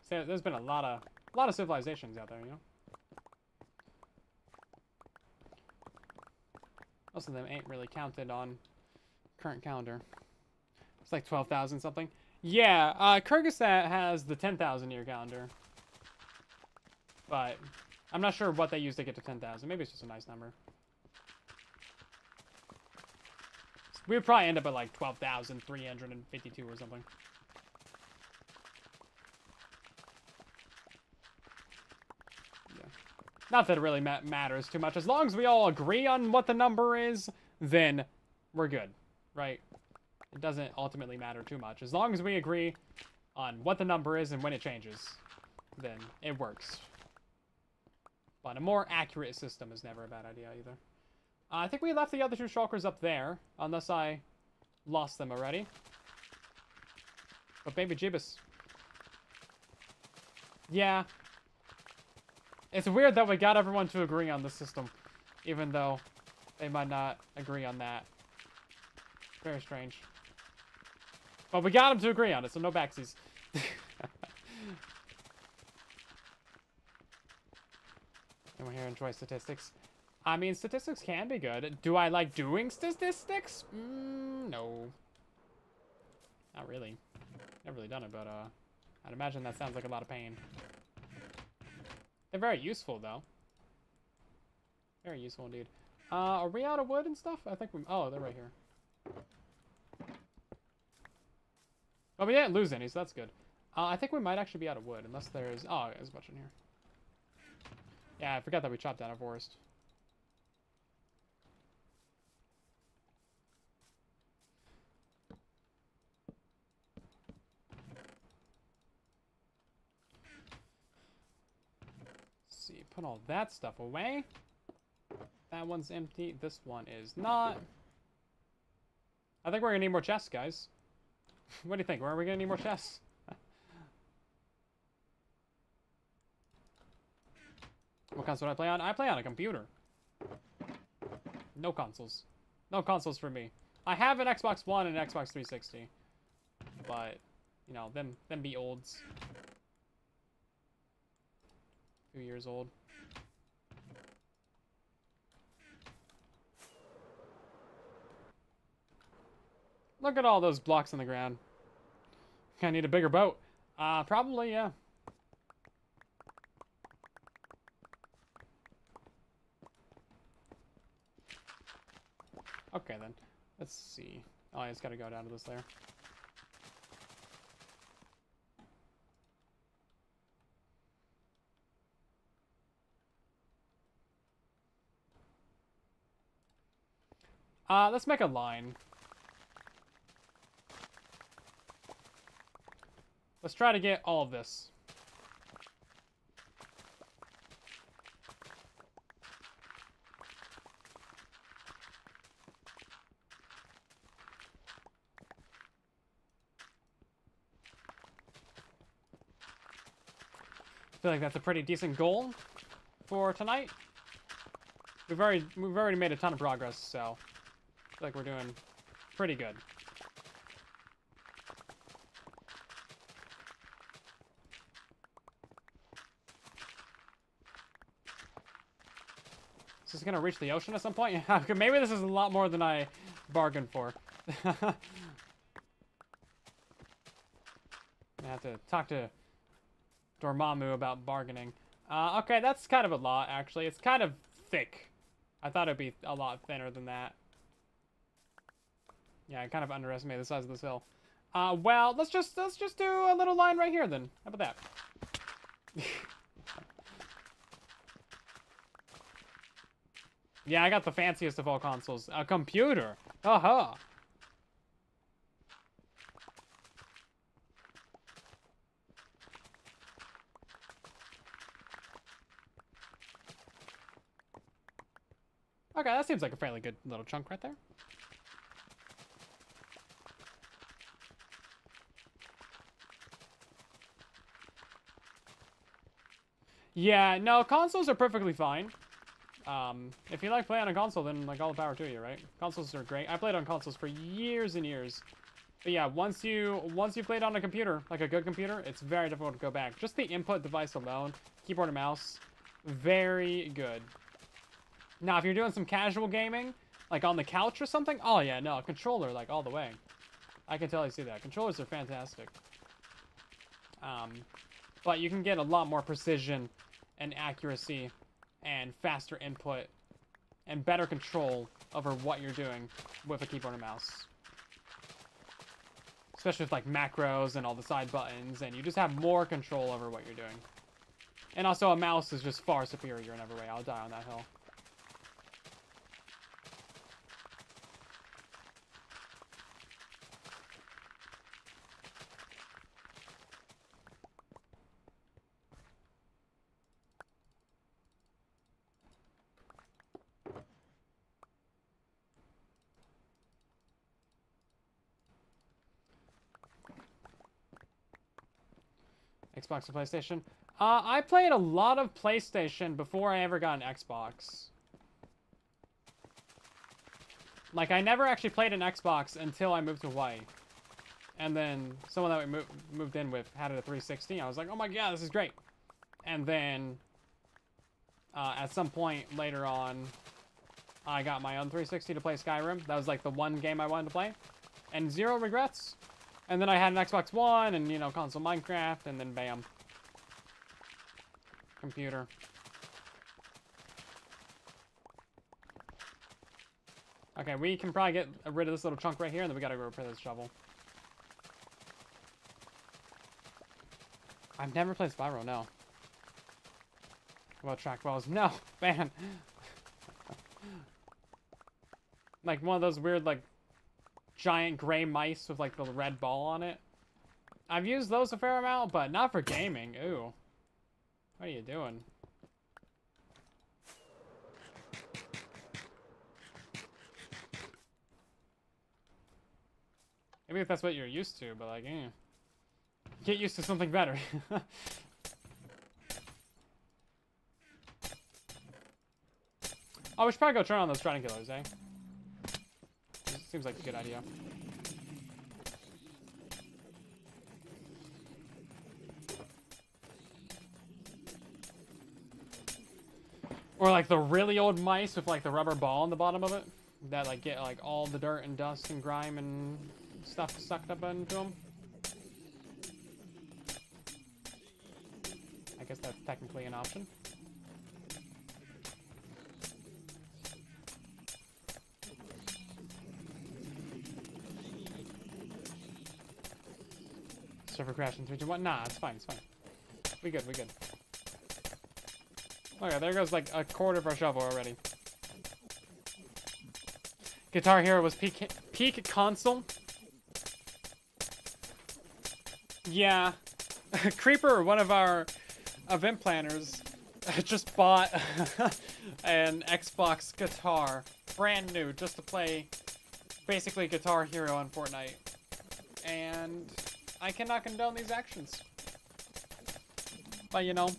S1: So there's been a lot of civilizations out there, you know? Most of them ain't really counted on current calendar. It's like 12,000 something. Yeah, Kyrgyzstan has the 10,000 year calendar. But I'm not sure what they use to get to 10,000. Maybe it's just a nice number. We would probably end up at like 12,352 or something. Yeah. Not that it really matters too much. As long as we all agree on what the number is, then we're good, right? It doesn't ultimately matter too much. As long as we agree on what the number is and when it changes, then it works. But a more accurate system is never a bad idea either. I think we left the other two shulkers up there, unless I lost them already. But baby Jeebus. Yeah. It's weird that we got everyone to agree on the system, even though they might not agree on that. Very strange. But we got them to agree on it, so no backsies. Anyone here enjoy statistics? I mean, statistics can be good. Do I like doing statistics? No. Not really. Never really done it, but I'd imagine that sounds like a lot of pain. They're very useful, though. Very useful indeed. Are we out of wood and stuff? I think we... Oh, they're right here. Well, we didn't lose any, so that's good. I think we might actually be out of wood, unless there's... Oh, there's a bunch in here. Yeah, I forgot that we chopped down a forest. Let's see, put all that stuff away. That one's empty. This one is not. I think we're gonna need more chests, guys. What do you think? Where are we gonna need more chests? What console do I play on? I play on a computer. No consoles. No consoles for me. I have an Xbox One and an Xbox 360. But, you know, them be olds. 2 years old. Look at all those blocks on the ground. I need a bigger boat. Probably, yeah. Okay, then. Let's see. Oh, I just gotta go down to this layer. Let's make a line. Let's try to get all of this. I feel like that's a pretty decent goal for tonight. We've already made a ton of progress, so I feel like we're doing pretty good. Is this gonna reach the ocean at some point? Maybe this is a lot more than I bargained for. I have to talk to Dormammu about bargaining. Okay, that's kind of a lot, actually. It's kind of thick. I thought it'd be a lot thinner than that. Yeah, I kind of underestimated the size of this hill. Well, let's just do a little line right here then. How about that? Yeah, I got the fanciest of all consoles. A computer. Aha. Okay, that seems like a fairly good little chunk right there. Yeah, no, consoles are perfectly fine. If you like playing on a console, then like all the power to you, right? Consoles are great. I played on consoles for years and years. But yeah, once you played on a computer, like a good computer, it's very difficult to go back. Just the input device alone, keyboard and mouse, very good. Now, if you're doing some casual gaming, like on the couch or something, oh yeah, no, controller, like all the way. I can totally see that. Controllers are fantastic. But you can get a lot more precision and accuracy and faster input and better control over what you're doing with a keyboard and mouse. Especially with like macros and all the side buttons, and you just have more control over what you're doing. And also a mouse is just far superior in every way. I'll die on that hill. Xbox and PlayStation. I played a lot of PlayStation before I ever got an Xbox. Like, I never actually played an Xbox until I moved to Hawaii. And then someone that we moved in with had a 360. I was like, oh my god, this is great. And then, at some point later on, I got my own 360 to play Skyrim. That was like the one game I wanted to play. And zero regrets. And then I had an Xbox One and, you know, console Minecraft, and then bam. Computer. Okay, we can probably get rid of this little chunk right here, and then we gotta go repair this shovel. I've never played Spyro, no. What about track wells? No, man. Like one of those weird, like, giant gray mice with like the red ball on it. I've used those a fair amount, but not for gaming. Ooh. What are you doing? Maybe if that's what you're used to, but like, get used to something better. Oh, we should probably go turn on those Trident Killers, eh? Seems like a good idea. Or like the really old mice with like the rubber ball on the bottom of it. That like get like all the dirt and dust and grime and stuff sucked up into them. I guess that's technically an option. Server crash in 3, 2, 1. Nah, it's fine, it's fine. We good, we good. Okay, there goes like a quarter of our shovel already. Guitar Hero was peak console. Yeah. Creeper, one of our event planners, just bought an Xbox guitar, brand new, just to play basically Guitar Hero on Fortnite. And I cannot condone these actions. But, you know,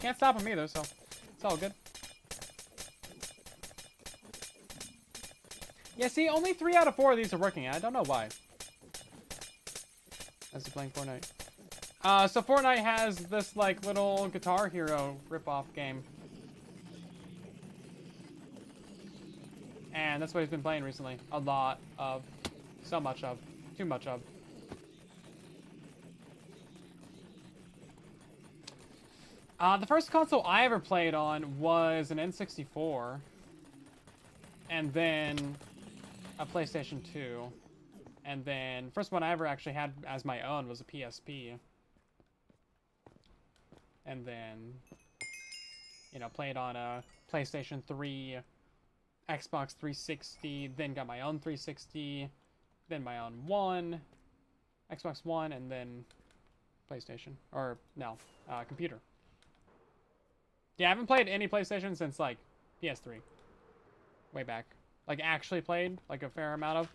S1: can't stop him either, so it's all good. Yeah, see, only 3 out of 4 of these are working. I don't know why. As he's playing Fortnite. So Fortnite has this, like, little Guitar Hero ripoff game. And that's what he's been playing recently. A lot of. So much of. Too much of. The first console I ever played on was an N64. and then a PlayStation 2. And then, first one I ever actually had as my own was a PSP. And then, you know, played on a PlayStation 3, Xbox 360, then got my own 360, then my own One, Xbox One, and then PlayStation. Or, no, computer. Yeah, I haven't played any PlayStation since, like, PS3. Way back. Like, actually played, like, a fair amount of.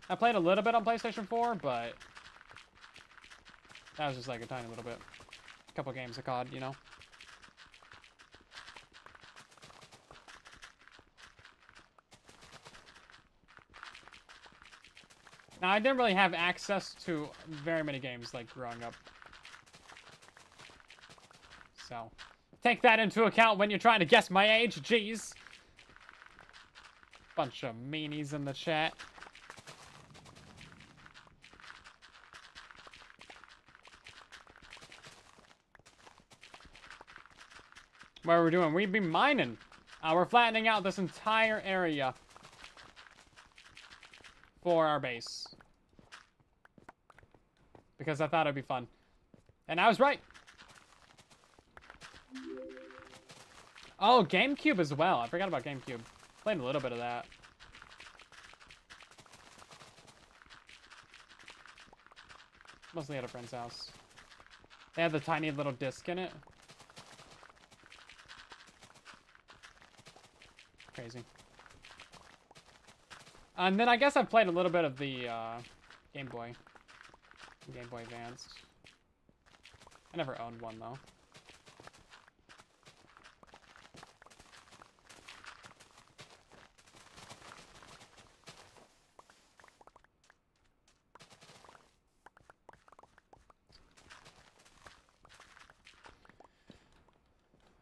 S1: I played a little bit on PlayStation 4, but that was just, like, a tiny little bit. A couple games of COD, you know? Now, I didn't really have access to very many games, like, growing up. So, take that into account when you're trying to guess my age. Jeez. Bunch of meanies in the chat. What are we doing? We've been mining. We're flattening out this entire area for our base. Because I thought it'd be fun. And I was right. Oh, GameCube as well. I forgot about GameCube. Played a little bit of that. Mostly at a friend's house. They had the tiny little disc in it. Crazy. And then I guess I've played a little bit of the Game Boy. Game Boy Advanced. I never owned one though.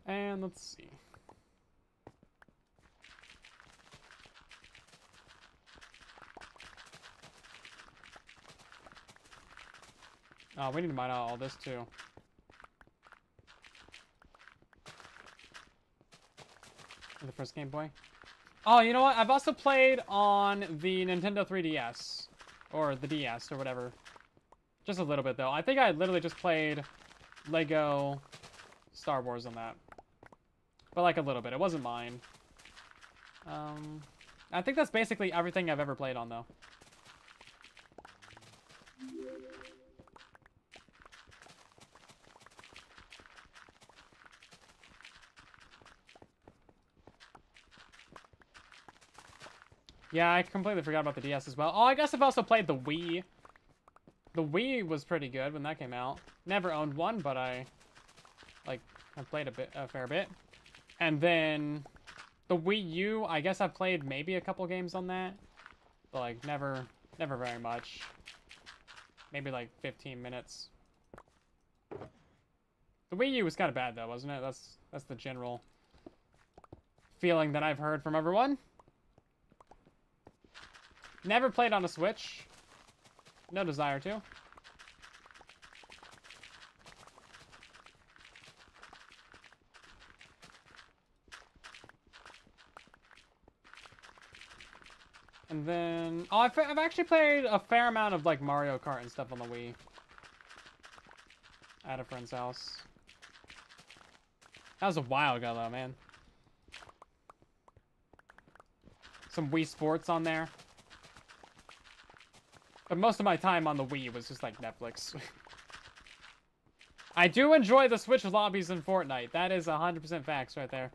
S1: And let's see. Oh, we need to mine out all this too. The first Game Boy. Oh, you know what? I've also played on the Nintendo 3DS. Or the DS, or whatever. Just a little bit, though. I think I literally just played Lego Star Wars on that. But like a little bit. It wasn't mine. I think that's basically everything I've ever played on, though. Yeah, I completely forgot about the DS as well. Oh, I guess I've also played the Wii. The Wii was pretty good when that came out. Never owned one, but I played a fair bit. And then the Wii U, I guess I've played maybe a couple games on that. But like never very much. Maybe like 15 minutes. The Wii U was kind of bad though, wasn't it? That's the general feeling that I've heard from everyone. Never played on a Switch. No desire to. And then... Oh, I've actually played a fair amount of, like, Mario Kart and stuff on the Wii. At a friend's house. That was a while ago, though, man. Some Wii Sports on there. But most of my time on the Wii was just, like, Netflix. I do enjoy the Switch lobbies in Fortnite. That is 100% facts right there.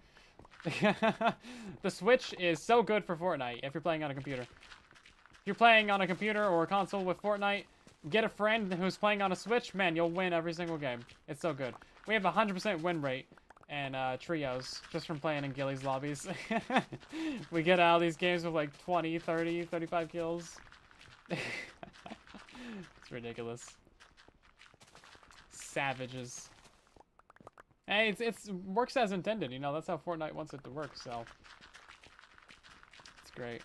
S1: The Switch is so good for Fortnite if you're playing on a computer. If you're playing on a computer or a console with Fortnite, get a friend who's playing on a Switch, man, you'll win every single game. It's so good. We have a 100% win rate and trios just from playing in Gilly's lobbies. We get out of these games with like 20, 30, 35 kills. It's ridiculous. Savages. Hey, it's works as intended, you know, that's how Fortnite wants it to work, so it's great.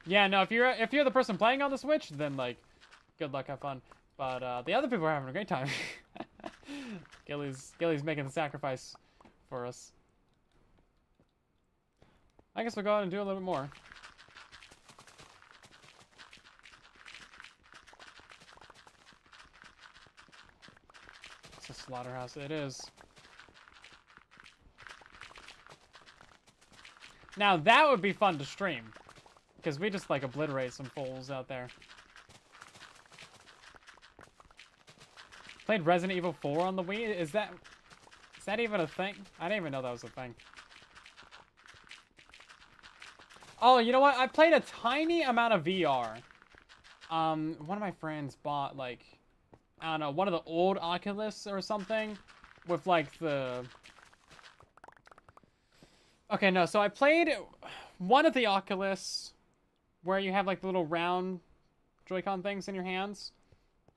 S1: Yeah, no, if you're the person playing on the Switch, then like good luck, have fun. But the other people are having a great time. Gilly's making the sacrifice for us. I guess we'll go ahead and do a little bit more. It's a slaughterhouse. It is. Now that would be fun to stream, because we just like obliterate some fools out there. Played Resident Evil 4 on the Wii. Is that even a thing? I didn't even know that was a thing. Oh, you know what? I played a tiny amount of VR. One of my friends bought, like, I don't know, one of the old Oculus or something with, like, the... Okay, no, so I played one of the Oculus where you have, like, the little round Joy-Con things in your hands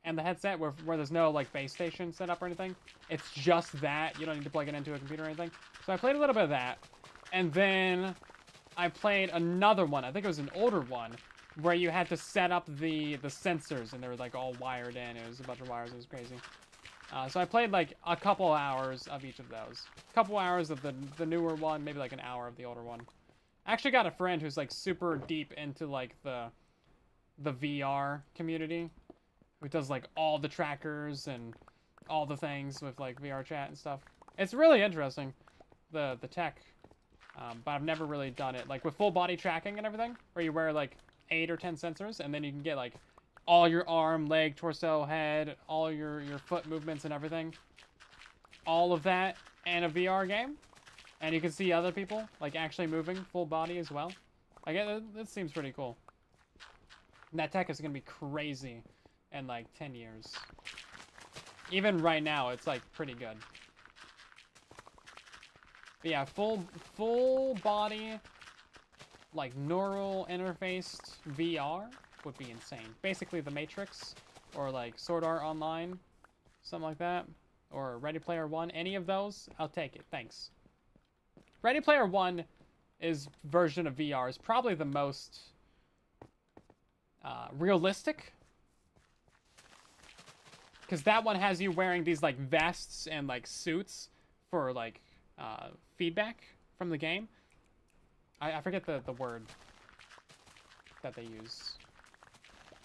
S1: and the headset where there's no, like, base station set up or anything. It's just that. You don't need to plug it into a computer or anything. So I played a little bit of that. And then I played another one. I think it was an older one where you had to set up the sensors and they were, like, all wired in. It was a bunch of wires. It was crazy. So I played, like, a couple hours of each of those. A couple hours of the newer one, maybe, like, an hour of the older one. I actually got a friend who's, like, super deep into, like, the VR community. Who does, like, all the trackers and all the things with, like, VR chat and stuff. It's really interesting, the tech. But I've never really done it. Like, with full body tracking and everything, where you wear, like, 8 or 10 sensors, and then you can get, like, all your arm, leg, torso, head, all your foot movements and everything. All of that in a VR game. And you can see other people, like, actually moving full body as well. Like, that seems pretty cool. And that tech is going to be crazy in, like, 10 years. Even right now, it's, like, pretty good. But yeah, full body, like, neural interfaced VR would be insane. Basically the Matrix, or like Sword Art Online, something like that, or Ready Player One. Any of those, I'll take it. Thanks. Ready Player One version of VR is probably the most realistic, because that one has you wearing these like vests and like suits for like feedback from the game. I forget the word that they use.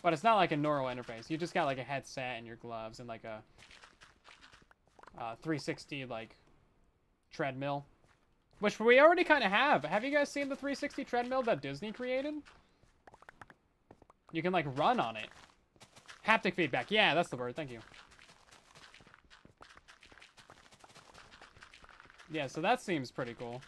S1: But it's not like a neural interface. You just got like a headset and your gloves and like a 360 like treadmill. Which we already kind of have. Have you guys seen the 360 treadmill that Disney created? You can like run on it. Haptic feedback. Yeah, that's the word. Thank you. Yeah, so that seems pretty cool.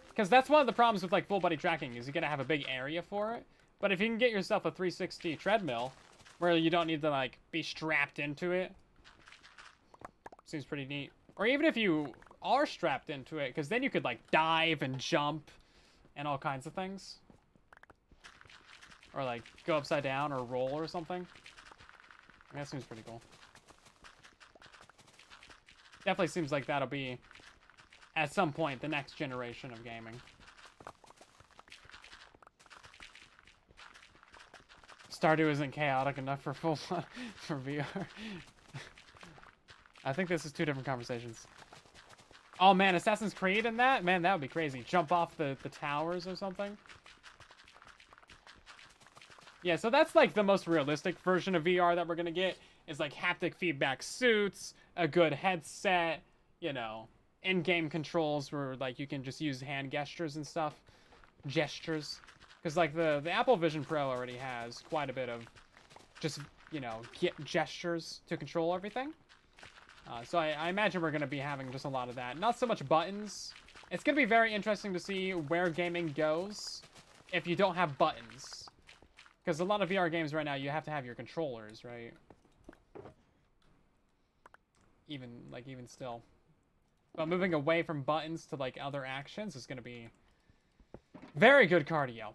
S1: Because that's one of the problems with like full body tracking is you're going to have a big area for it. But if you can get yourself a 360 treadmill where you don't need to like be strapped into it, seems pretty neat. Or even if you are strapped into it, because then you could like dive and jump and all kinds of things. Or like go upside down or roll or something. That seems pretty cool. Definitely seems like that'll be, at some point, the next generation of gaming. Stardew isn't chaotic enough for for VR. I think this is two different conversations. Oh man, Assassin's Creed in that? Man, that would be crazy. Jump off the towers or something. Yeah, so that's like the most realistic version of VR that we're gonna get. Is like haptic feedback suits, a good headset, you know, in-game controls where like you can just use hand gestures and stuff. Gestures. Because like the Apple Vision Pro already has quite a bit of just, you know, gestures to control everything. So I imagine we're going to be having just a lot of that. Not so much buttons. It's going to be very interesting to see where gaming goes if you don't have buttons. Because a lot of VR games right now, you have to have your controllers, right? Even still. But moving away from buttons to like other actions is going to be very good cardio.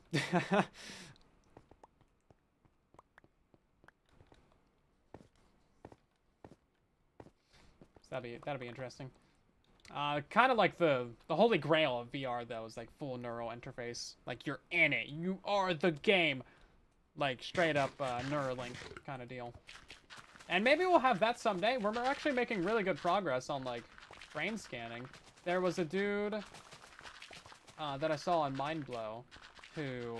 S1: So that'll be interesting. Kind of like the holy grail of VR though is like full neural interface. Like you're in it. You are the game. Like straight up Neuralink kind of deal. And maybe we'll have that someday. We're actually making really good progress on, like, brain scanning. There was a dude that I saw on Mindblow who...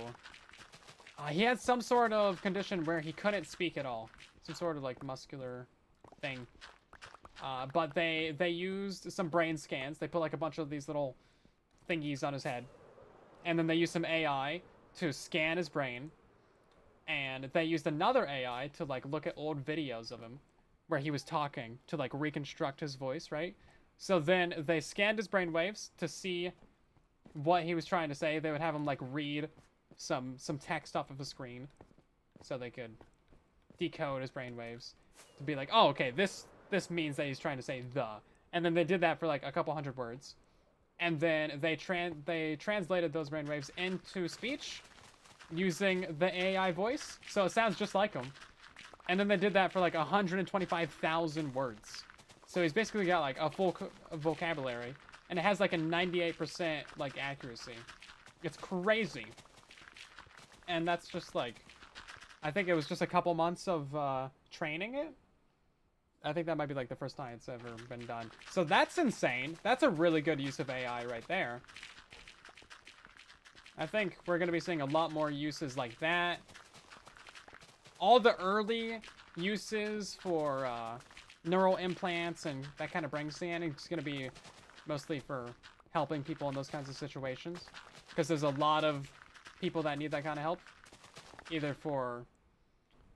S1: he had some sort of condition where he couldn't speak at all. Some sort of, like, muscular thing. But they used some brain scans. They put, like, a bunch of these little thingies on his head. And then they used some AI to scan his brain. And they used another AI to, like, look at old videos of him where he was talking to, like, reconstruct his voice, right? So then they scanned his brainwaves to see what he was trying to say. They would have him, like, read some text off of the screen so they could decode his brainwaves to be like, oh, okay, this means that he's trying to say the. And then they did that for, like, a couple hundred words. And then they translated those brainwaves into speech using the AI voice, so it sounds just like him. And then they did that for like 125,000 words. So he's basically got like a full vocabulary, and it has like a 98% like accuracy. It's crazy. And that's just like, I think it was just a couple months of training it. I think that might be like the first time it's ever been done. So that's insane. That's a really good use of AI right there. I think we're going to be seeing a lot more uses like that. All the early uses for neural implants and that kind of brain scanning is going to be mostly for helping people in those kinds of situations. Because there's a lot of people that need that kind of help. Either for,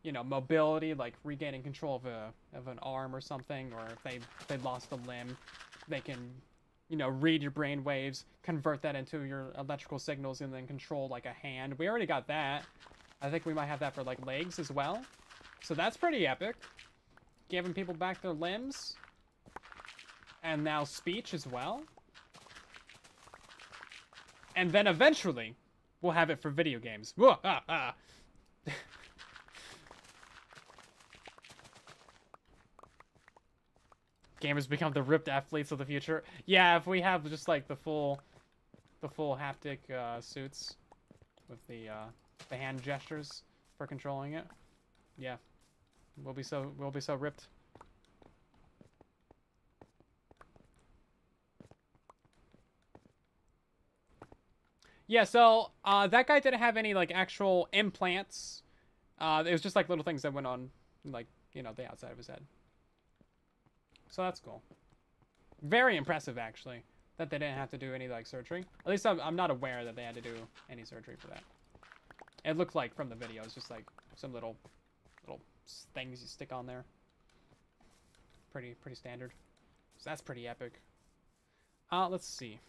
S1: you know, mobility, like regaining control of an arm or something. Or if they lost a limb, they can... you know, read your brain waves, convert that into your electrical signals, and then control, like, a hand. We already got that. I think we might have that for, like, legs as well. So that's pretty epic. Giving people back their limbs. And now speech as well. And then eventually, we'll have it for video games. Whoa, ah, ah. Gamers become the ripped athletes of the future. Yeah, if we have just like the full haptic suits with the hand gestures for controlling it. Yeah, we'll be so ripped. Yeah, so that guy didn't have any like actual implants. It was just like little things that went on, like, you know, the outside of his head. So that's cool. Very impressive, actually, that they didn't have to do any, like, surgery. At least I'm not aware that they had to do any surgery for that. It looked like, from the video, it's just, like, some little things you stick on there. Pretty standard. So that's pretty epic. Let's see.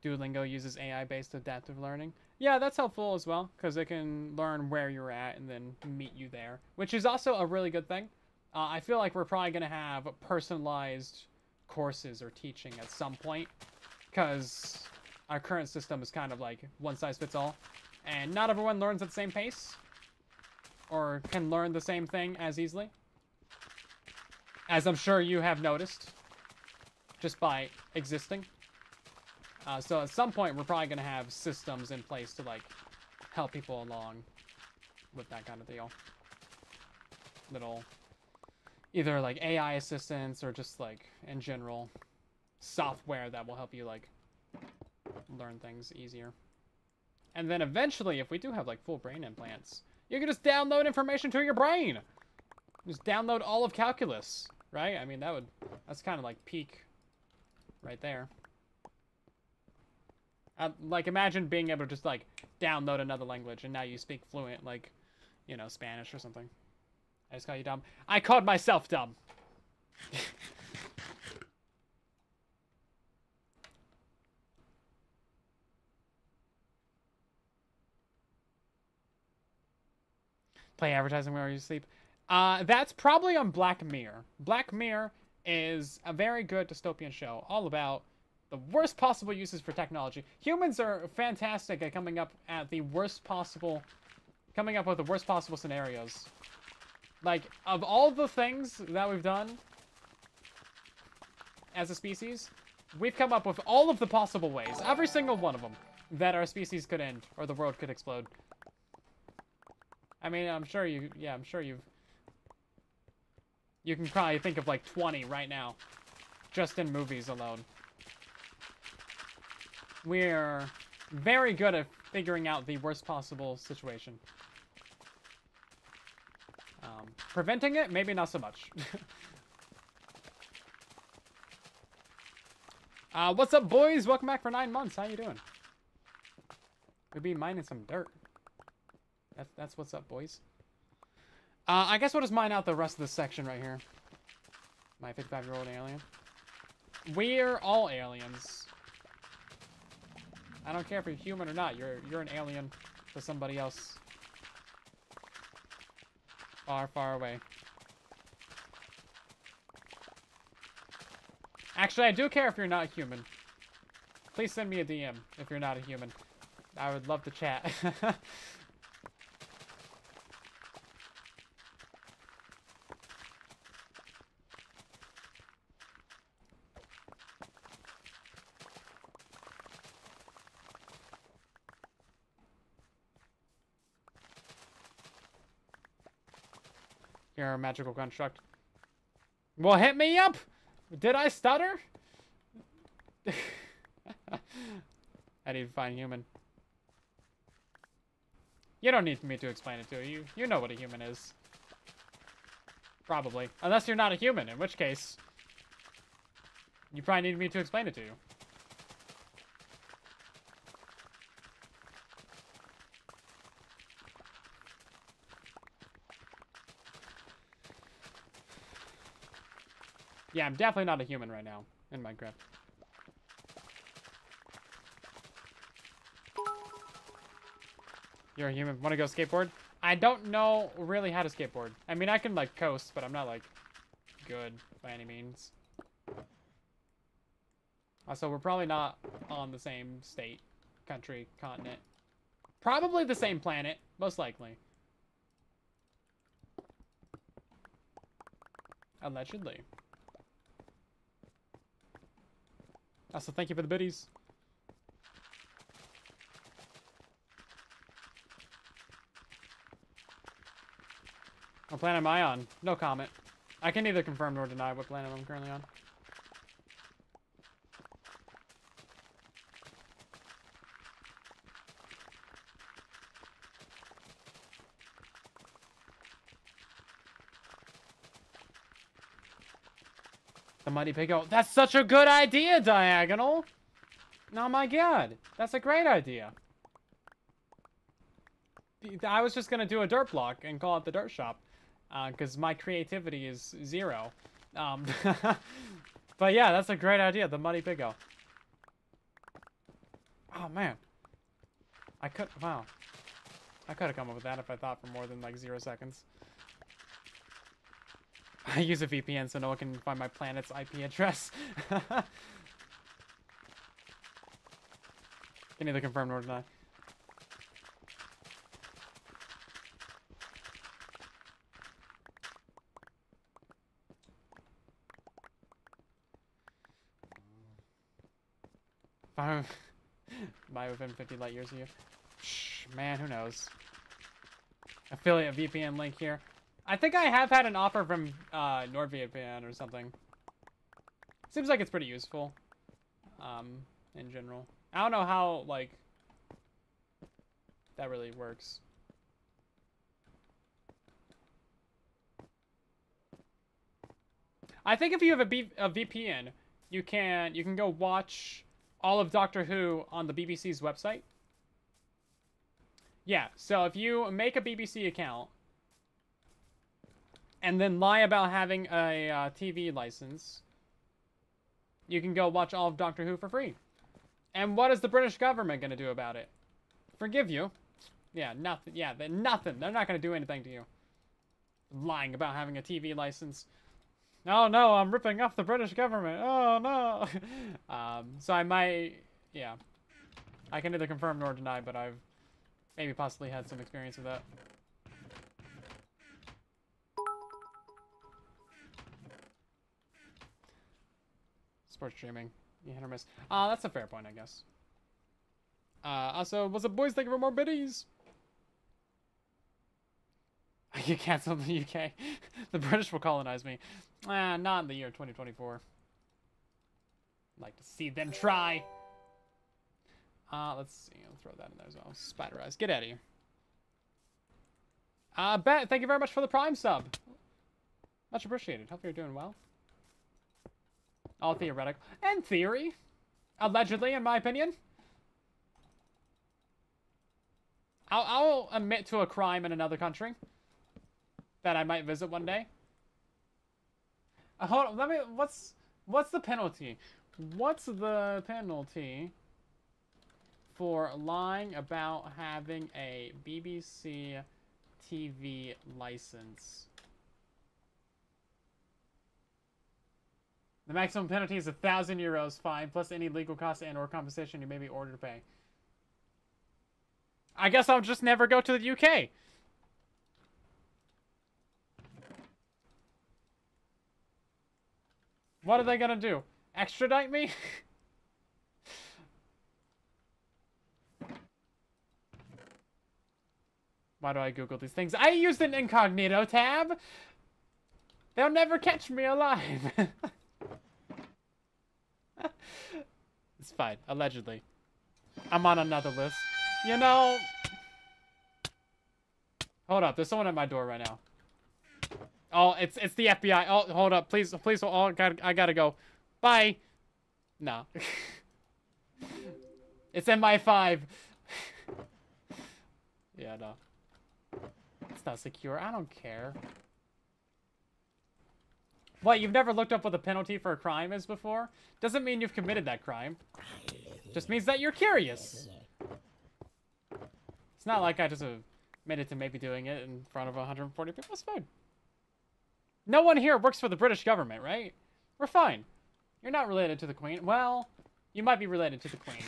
S1: Duolingo uses AI-based adaptive learning. Yeah, that's helpful as well, because it can learn where you're at and then meet you there, which is also a really good thing. I feel like we're probably going to have personalized courses or teaching at some point, because our current system is kind of like one size fits all, and not everyone learns at the same pace, or can learn the same thing as easily, as I'm sure you have noticed, just by existing. So at some point, we're probably going to have systems in place to, like, help people along with that kind of deal. Little... either, like, AI assistants or just, like, in general, software that will help you, like, learn things easier. And then eventually, if we do have, like, full brain implants, you can just download information to your brain! Just download all of calculus, right? I mean, that's kind of, like, peak right there. Like, imagine being able to just, like, download another language, and now you speak fluent, like, you know, Spanish or something. I just called you dumb. I called myself dumb. Play advertising where you sleep. That's probably on Black Mirror. Black Mirror is a very good dystopian show, all about the worst possible uses for technology. Humans are fantastic at coming up with the worst possible scenarios. Like, of all the things that we've done as a species, we've come up with all of the possible ways, every single one of them, that our species could end, or the world could explode. I mean, I'm sure you've You can probably think of like 20 right now. Just in movies alone. We're very good at figuring out the worst possible situation. Preventing it, maybe not so much. What's up, boys? Welcome back for 9 months. How you doing? We'd be mining some dirt. That's what's up, boys. I guess we'll just mine out the rest of this section right here. My 55-year-old alien. We're all aliens. I don't care if you're human or not. You're an alien to somebody else. Far, far away. Actually, I do care if you're not human. Please send me a DM if you're not a human. I would love to chat. You're a magical construct. Well, hit me up! Did I stutter? I need to find human. You don't need me to explain it to you. You know what a human is. Probably. Unless you're not a human, in which case... you probably need me to explain it to you. Yeah, I'm definitely not a human right now in Minecraft. You're a human. Want to go skateboard? I don't know really how to skateboard. I mean, I can, like, coast, but I'm not, like, good by any means. Also, we're probably not on the same state, country, continent. Probably the same planet, most likely. Allegedly. Also, thank you for the biddies. What planet am I on? No comment. I can neither confirm nor deny what planet I'm currently on. The Mighty Piggo. That's such a good idea, Diagonal! Oh my god. That's a great idea. I was just gonna do a dirt block and call it the dirt shop. Because my creativity is 0. But yeah, that's a great idea. The Mighty Piggo. Oh man. Wow. I could have come up with that if I thought for more than like 0 seconds. I use a VPN so no one can find my planet's IP address. Can neither confirm nor deny. Am I within 50 light years of you? Shh, man, who knows? Affiliate VPN link here. I think I have had an offer from NordVPN or something. Seems like it's pretty useful. In general. I don't know how, like, that really works. I think if you have a VPN, you can go watch all of Doctor Who on the BBC's website. Yeah, so if you make a BBC account and then lie about having a TV license, you can go watch all of Doctor Who for free. And what is the British government going to do about it? Forgive you. Yeah, nothing. Yeah, nothing. They're not going to do anything to you. Lying about having a TV license. Oh no, I'm ripping off the British government. Oh no. So I might, yeah. I can neither confirm nor deny, but I've maybe possibly had some experience with that. Sports streaming. You hit or miss. That's a fair point, I guess. Also, what's up, boys? Thank you for more biddies. You canceled the UK. The British will colonize me. Not in the year 2024. I'd like to see them try. Let's see. I'll throw that in there as well. Spider Eyes. Get out of here. Bet, thank you very much for the Prime sub. Much appreciated. Hope you're doing well. All theoretical. And theory. Allegedly, in my opinion. I'll admit to a crime in another country that I might visit one day. Hold on, what's the penalty? What's the penalty for lying about having a BBC TV license? The maximum penalty is €1,000 fine plus any legal costs and/or compensation you may be ordered to pay. I guess I'll just never go to the UK. What are they gonna do? Extradite me? Why do I Google these things? I used an incognito tab! They'll never catch me alive! It's fine, allegedly. I'm on another list. You know... Hold up, there's someone at my door right now. Oh, it's the FBI. Oh, hold up, please. Oh, I gotta go. Bye. No. It's MI5. Yeah, no. It's not secure. I don't care. What, you've never looked up what the penalty for a crime is before? Doesn't mean you've committed that crime. Just means that you're curious. It's not like I just admitted to maybe doing it in front of 140 people. It's fine. No one here works for the British government, right? We're fine. You're not related to the Queen. Well, you might be related to the Queen.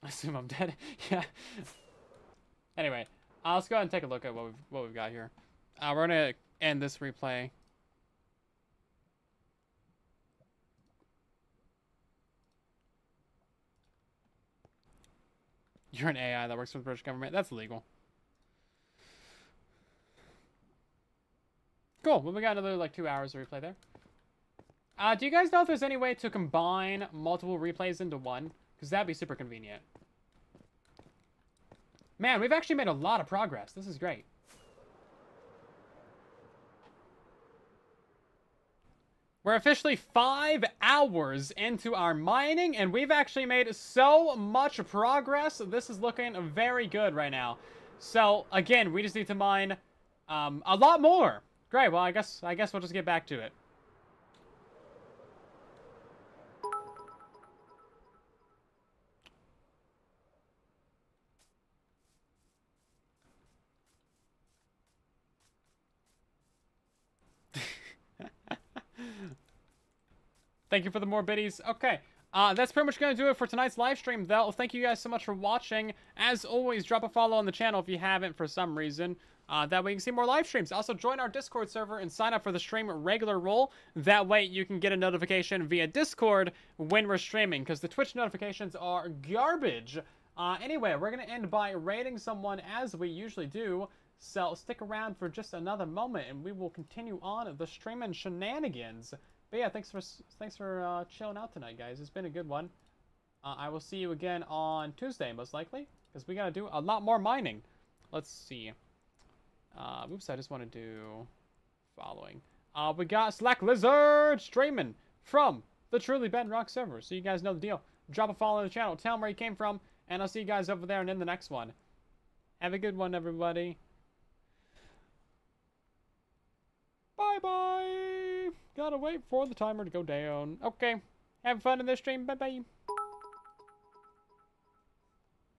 S1: I assume I'm dead. Yeah. Anyway, let's go ahead and take a look at what we've got here. We're gonna end this replay. You're an AI that works for the British government. That's illegal. Cool. Well, we got another like 2 hours of replay there. Do you guys know if there's any way to combine multiple replays into one? Because that'd be super convenient. Man, we've actually made a lot of progress. This is great. We're officially 5 hours into our mining, and we've actually made so much progress. This is looking very good right now. So, again, we just need to mine a lot more. Great, well, I guess we'll just get back to it. Thank you for the more biddies. Okay, that's pretty much going to do it for tonight's live stream, though. Thank you guys so much for watching. As always, drop a follow on the channel if you haven't for some reason. That way you can see more live streams. Also, join our Discord server and sign up for the stream regular role. That way you can get a notification via Discord when we're streaming, because the Twitch notifications are garbage. Anyway, we're going to end by rating someone as we usually do. So stick around for just another moment, and we will continue on the streaming shenanigans. But yeah, thanks for chilling out tonight, guys. It's been a good one. I will see you again on Tuesday, most likely, because we got to do a lot more mining. Let's see. Oops, I just want to do following. We got Slack Lizard streaming from the truly Bedrock server, so you guys know the deal. Drop a follow on the channel, tell them where you came from, and I'll see you guys over there and in the next one. Have a good one, everybody. Bye-bye. Gotta wait for the timer to go down. Okay. Have fun in this stream. Bye-bye.